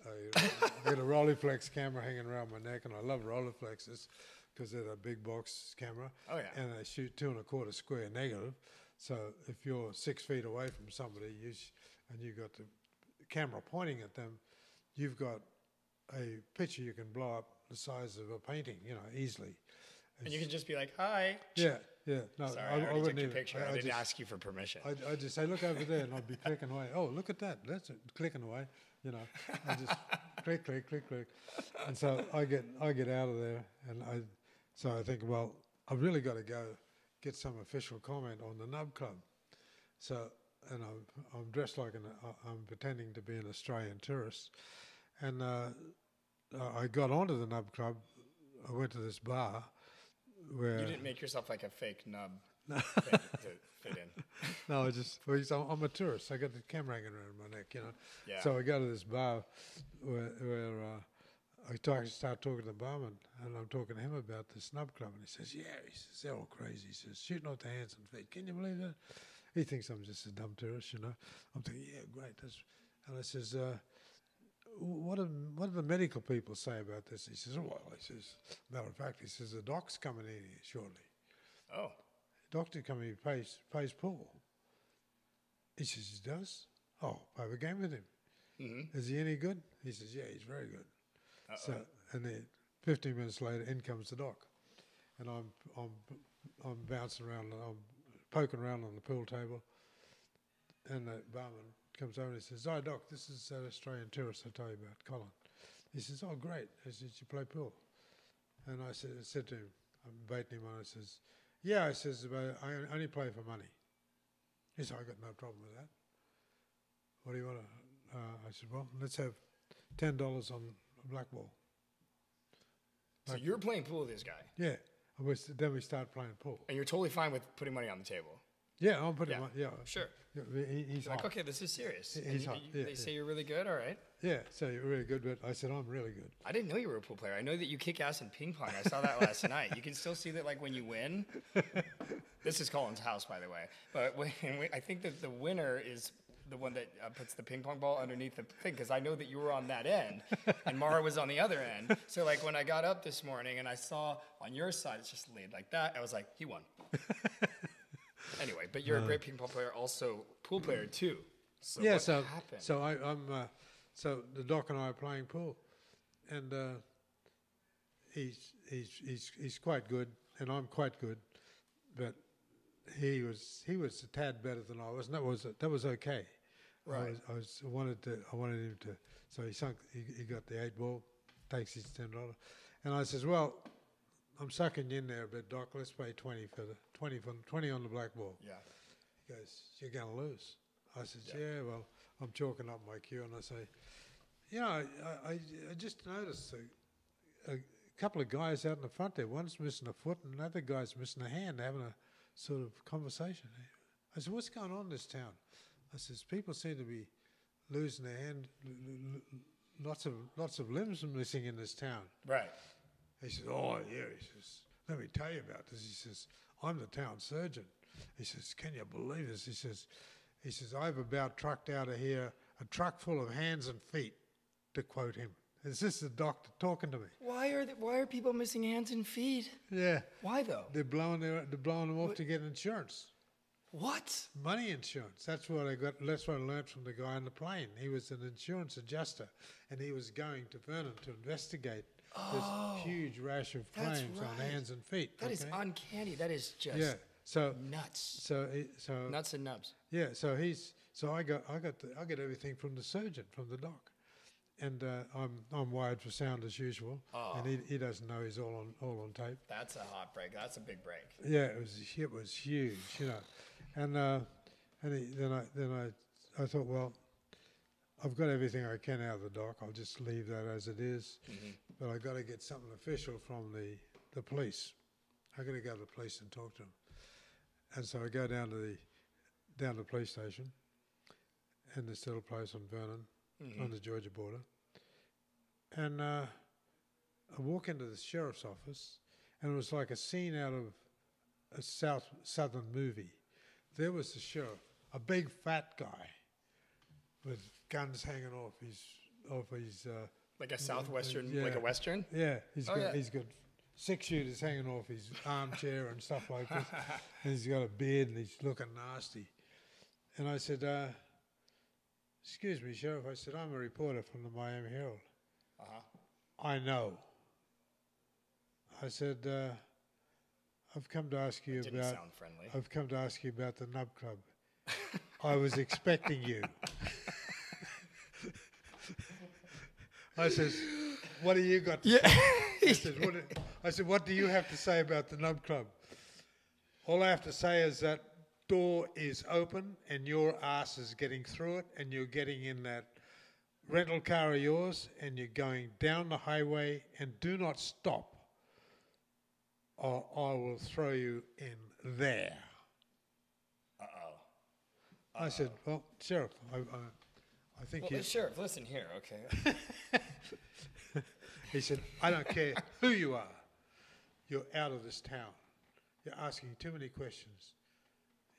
Speaker 2: I got a Rolleiflex camera hanging around my neck, and I love Rolleiflexes because they're a big box camera.
Speaker 1: Oh, yeah.
Speaker 2: And they shoot 2.25 square negative. So if you're 6 feet away from somebody and you've got the camera pointing at them, you've got a picture you can blow up the size of a painting, you know, easily.
Speaker 1: And you can just be like, hi.
Speaker 2: Yeah. No,
Speaker 1: Sorry, I already took your
Speaker 2: even.
Speaker 1: picture. I didn't ask you for permission.
Speaker 2: I just say, look over there, and I'd be clicking away. Oh, look at that. That's it, clicking away. You know, I just click. And so I get out of there, and I think, well, I've really got to go get some official comment on the Nub Club. So, and I'm dressed like I'm pretending to be an Australian tourist, and I got onto the Nub Club. I went to this bar where
Speaker 1: you didn't make yourself like a fake nub to fit in.
Speaker 2: No, I'm a tourist. I got the camera hanging around my neck, you know.
Speaker 1: Yeah.
Speaker 2: So I go to this bar where I start talking to the barman, and I'm talking to him about this Nub Club, and he says, yeah, he says, they're all crazy. He says, shooting off their hands and feet. Can you believe that? He thinks I'm just a dumb tourist, you know. I'm thinking, yeah, great. And I says, what do the medical people say about this? He says, well, matter of fact, he says, the doc's coming in here shortly.
Speaker 1: Oh.
Speaker 2: Doctor coming in pays Paul. He says, he does? Oh, I have a game with him. Mm-hmm. Is he any good? He says, yeah, he's very good.
Speaker 1: Uh-oh.
Speaker 2: So, and then 15 minutes later, in comes the doc. And I'm bouncing around, I'm poking around on the pool table, and the barman comes over and he says, "Oh, Doc, this is that Australian tourist I told you about, Colin." He says, "Oh, great." I said, "You play pool?" And I said to him, I'm baiting him on, I says, "Yeah," I says, "but I only play for money." He said, "I got no problem with that. What do you want to?" I said, "Well, let's have $10 on a black ball."
Speaker 1: So you're playing pool with this guy?
Speaker 2: Yeah. Then we start playing pool.
Speaker 1: And you're totally fine with putting money on the table?
Speaker 2: Yeah, I'm putting money, yeah.
Speaker 1: Sure.
Speaker 2: Yeah, he's
Speaker 1: like,
Speaker 2: hot.
Speaker 1: okay, this is serious.
Speaker 2: He's hot.
Speaker 1: They say you're really good? All right.
Speaker 2: Yeah, so you're really good, but I said, I'm really good.
Speaker 1: I didn't know you were a pool player. I know that you kick ass in ping pong. I saw that last night. You can still see that, like, when you win. This is Colin's house, by the way. But I think that the winner is the one that puts the ping pong ball underneath the thing, because I know that you were on that end, and Mara was on the other end. So, like, when I got up this morning and I saw on your side, it's just laid like that, I was like, he won. Anyway, but you're a great ping pong player, also pool player too. So
Speaker 2: yeah,
Speaker 1: what
Speaker 2: so
Speaker 1: happened?
Speaker 2: so the doc and I are playing pool, and he's quite good, and I'm quite good, but he was a tad better than I was, and that was okay.
Speaker 1: Right.
Speaker 2: I wanted him to. So he got the 8-ball, takes his $10, and I says, well, I'm sucking you in there a bit, Doc. Let's pay 20 for the 20 on the black ball.
Speaker 1: Yeah.
Speaker 2: He goes, you're going to lose. I said, yeah, well, I'm chalking up my cue, and I say, I just noticed a couple of guys out in the front there. One's missing a foot, and another guy's missing a hand. They're having a sort of conversation. I said, what's going on in this town? I says, people seem to be losing their hand. Lots of limbs are missing in this town.
Speaker 1: Right.
Speaker 2: He says, oh, yeah. He says, let me tell you about this. He says, I'm the town surgeon. He says, can you believe this? He says, I've about trucked out of here a truck full of hands and feet, to quote him. Is this the doctor talking to me?
Speaker 1: Why are people missing hands and feet?
Speaker 2: Yeah.
Speaker 1: Why though?
Speaker 2: They're blowing them off to get insurance.
Speaker 1: What?
Speaker 2: Money insurance. That's what I got. That's what I learned from the guy on the plane. He was an insurance adjuster, and he was going to Vernon to investigate this huge rash of claims on hands and feet.
Speaker 1: That is uncanny. That is just nuts.
Speaker 2: So
Speaker 1: nuts and nubs.
Speaker 2: Yeah. So I got everything from the surgeon, from the doc, and I'm wired for sound as usual, and he doesn't know he's all on tape.
Speaker 1: That's a hot break. That's a big break.
Speaker 2: Yeah, it was huge, and then I thought, well, I've got everything I can out of the doc. I'll just leave that as it is, but I got to get something official from the police. I got to go to the police and talk to them, and so I go down to the police station, in this little place on Vernon, on the Georgia border, and I walk into the sheriff's office, and it was like a scene out of a southern movie. There was the sheriff, a big fat guy with guns hanging off his
Speaker 1: like a southwestern, like a western.
Speaker 2: Yeah, he's got 6 shooters hanging off his armchair and stuff like this, and he's got a beard and he's looking nasty. And I said, excuse me, Sheriff. I said, I'm a reporter from the Miami Herald. I know. I said, I've come to ask you
Speaker 1: didn't sound friendly.
Speaker 2: I've come to ask you about the Nub Club. I was expecting you. I says, what do you got to say? I said, what do you have to say about the Nub Club? All I have to say is that door is open and your ass is getting through it, and you're getting in that rental car of yours and you're going down the highway, and do not stop or I will throw you in there. I said, well, Sheriff, I think you...
Speaker 1: Sheriff, listen here, okay?
Speaker 2: He said, I don't care who you are. You're out of this town. You're asking too many questions.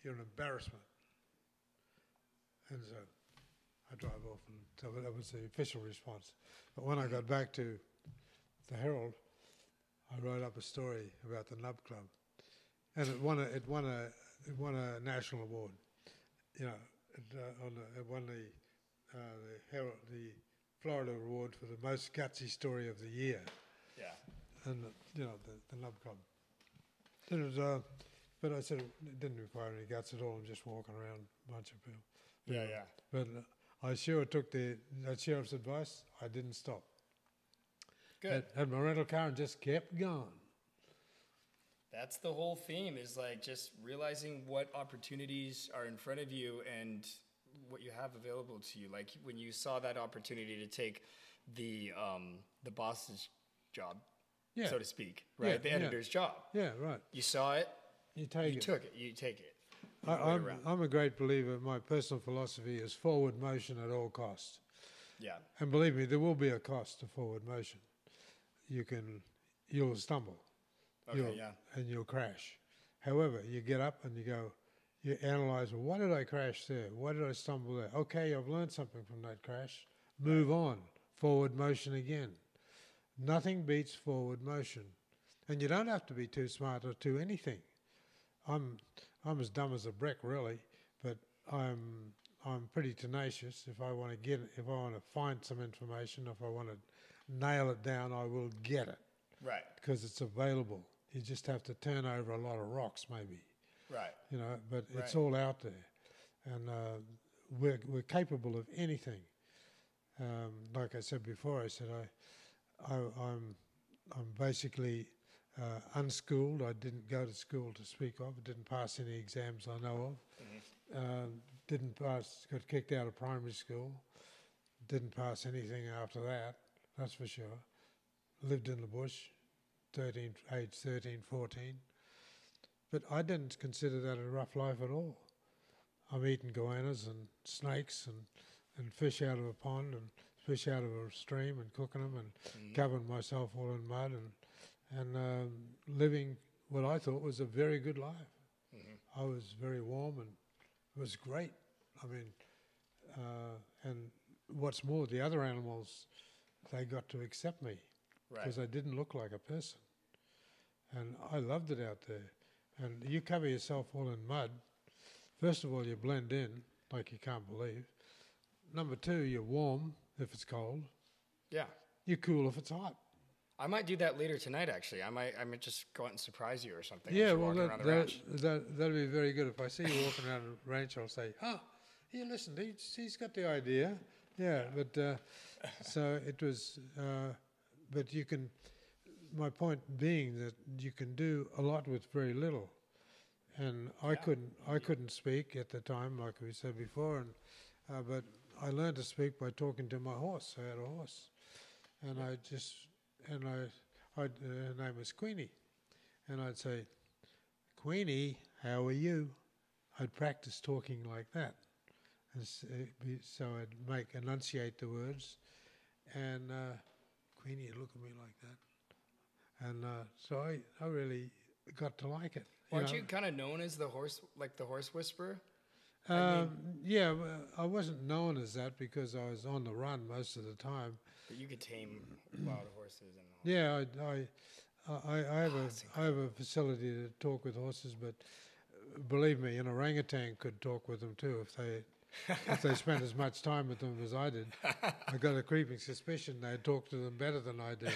Speaker 2: You're an embarrassment. And so I drive off, and so that was the official response. But when I got back to the Herald, I wrote up a story about the Nub Club, and it won a national award. It won the Herald, the Florida award for the most gutsy story of the year.
Speaker 1: Yeah. And
Speaker 2: the Nub Club. It was, but I said it didn't require any guts at all. I'm just walking around a bunch of people.
Speaker 1: Yeah.
Speaker 2: But I sure took that sheriff's advice. I didn't stop.
Speaker 1: Good.
Speaker 2: Had my rental car and just kept going.
Speaker 1: That's the whole theme, is like just realizing what opportunities are in front of you and what you have available to you. Like when you saw that opportunity to take the boss's job, so to speak, right? The editor's job.
Speaker 2: Yeah, right.
Speaker 1: You saw it.
Speaker 2: You
Speaker 1: took it. You take it.
Speaker 2: I'm a great believer. My personal philosophy is forward motion at all costs.
Speaker 1: Yeah.
Speaker 2: And believe me, there will be a cost to forward motion. You'll stumble.
Speaker 1: Okay,
Speaker 2: and you'll crash. However, you get up and you analyze, well, why did I crash there? Why did I stumble there? Okay, I've learned something from that crash. Move on. Forward motion again. Nothing beats forward motion. And you don't have to be too smart or too anything. I'm as dumb as a brick, really, but I'm pretty tenacious. If I want to find some information, if I want to nail it down, I will get it.
Speaker 1: Right.
Speaker 2: Because it's available. You just have to turn over a lot of rocks, maybe.
Speaker 1: Right.
Speaker 2: But it's all out there. And we're capable of anything. Like I said before, I said I'm basically unschooled. I didn't go to school to speak of. I didn't pass any exams I know of. Didn't pass. Got kicked out of primary school. Didn't pass anything after that. That's for sure. Lived in the bush, age 13, 14. But I didn't consider that a rough life at all. I'm eating goannas and snakes and fish out of a pond and fish out of a stream and cooking them and covering myself all in mud and living what I thought was a very good life. I was very warm and it was great. I mean, and what's more, the other animals, they got to accept me because I didn't look like a person. And I loved it out there. And you cover yourself all in mud. First of all, you blend in like you can't believe. Number two, you're warm if it's cold. Yeah. You're cool if it's hot.
Speaker 1: I might do that later tonight, actually. I might just go out and surprise you or something.
Speaker 2: Yeah, well, that'll be very good. If I see you walking around the ranch, I'll say, oh, here, listen, he's got the idea. Yeah, but so it was, but you can, my point being that you can do a lot with very little. And I couldn't speak at the time, like we said before, and but I learned to speak by talking to my horse. I had a horse, and her name was Queenie, and I'd say, Queenie, how are you? I'd practice talking like that, and so I'd enunciate the words, and Queenie would look at me like that, and so I really got to like it.
Speaker 1: Weren't you kind of known as the horse whisperer?
Speaker 2: Yeah, I wasn't known as that because I was on the run most of the time.
Speaker 1: But you could tame wild horses and all.
Speaker 2: Yeah, I have a facility to talk with horses, but believe me, an orangutan could talk with them too if they spent as much time with them as I did. I got a creeping suspicion they'd talk to them better than I did.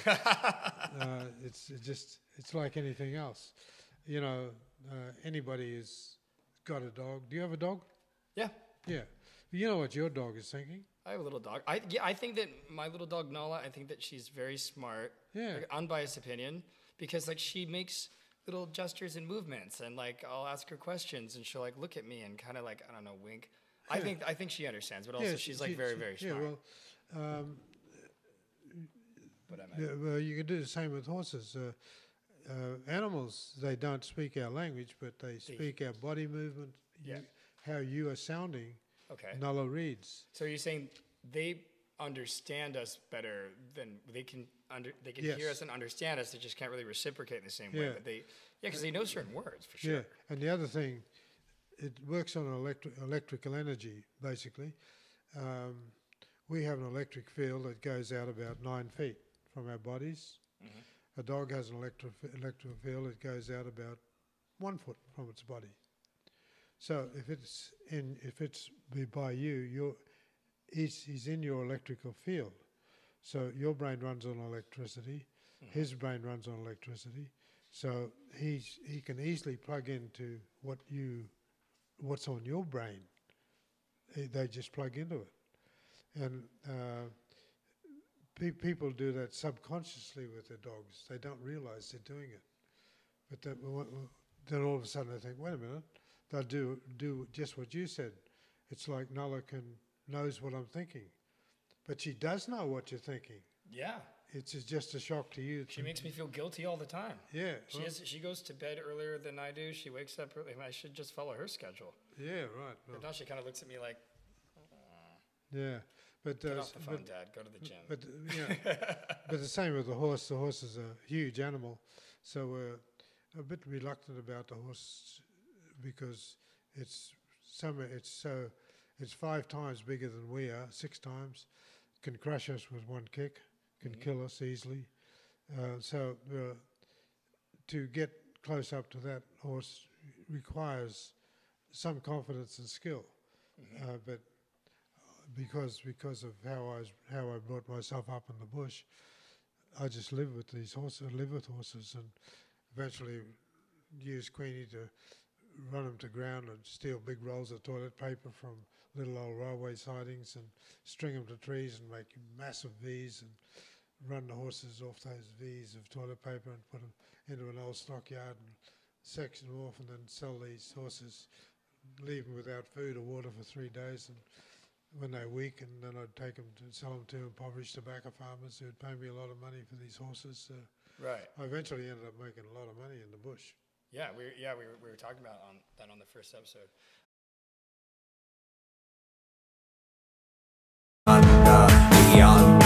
Speaker 2: It's like anything else. You know, anybody who's got a dog. Do you have a dog?
Speaker 1: Yeah.
Speaker 2: Yeah. You know what your dog is thinking?
Speaker 1: I have a little dog. I think that my little dog Nala, I think that she's very smart.
Speaker 2: Yeah.
Speaker 1: Like, unbiased opinion, because like she makes little gestures and movements, and like I'll ask her questions, and she'll like look at me and kind of like, I don't know, wink. Yeah. I think she understands, but also she's like very smart.
Speaker 2: Yeah. Well, you can do the same with horses. Animals, they don't speak our language, but they speak our body movement, how you are sounding.
Speaker 1: Okay.
Speaker 2: Nala reads.
Speaker 1: So you're saying they understand us better than they can hear us and understand us. They just can't really reciprocate in the same way. But because they know certain words for sure.
Speaker 2: Yeah, and the other thing, it works on electrical energy basically. We have an electric field that goes out about 9 feet from our bodies. Mm-hmm. A dog has an electrical field that goes out about 1 foot from its body. So if it's by you, he's in your electrical field. So your brain runs on electricity, his brain runs on electricity. So he can easily plug into what's on your brain. They just plug into it, and people do that subconsciously with their dogs. They don't realize they're doing it. But then all of a sudden they think, wait a minute, they'll do just what you said. It's like Nala knows what I'm thinking. But she does know what you're thinking.
Speaker 1: Yeah.
Speaker 2: It's just a shock to you.
Speaker 1: She makes me feel guilty all the time.
Speaker 2: Yeah.
Speaker 1: She goes to bed earlier than I do. She wakes up early, and I should just follow her schedule.
Speaker 2: Yeah, right.
Speaker 1: But now she kind of looks at me like,
Speaker 2: yeah. But,
Speaker 1: get off the phone, Dad. Go to the gym.
Speaker 2: But but the same with the horse. The horse is a huge animal, so we're a bit reluctant about the horse because it's 5 times bigger than we are, 6 times. Can crush us with one kick. Can kill us easily. So to get close up to that horse requires some confidence and skill, but. Because of how I brought myself up in the bush, I just live with these horses. I live with horses, and eventually use Queenie to run them to ground and steal big rolls of toilet paper from little old railway sidings and string them to trees and make massive V's and run the horses off those V's of toilet paper and put them into an old stockyard and section them off and then sell these horses, leave them without food or water for 3 days, and when they're weak, and then I'd take them to sell them to impoverished tobacco farmers who'd pay me a lot of money for these horses.
Speaker 1: Right.
Speaker 2: I eventually ended up making a lot of money in the bush.
Speaker 1: Yeah, we were talking about that on the first episode.
Speaker 3: Young,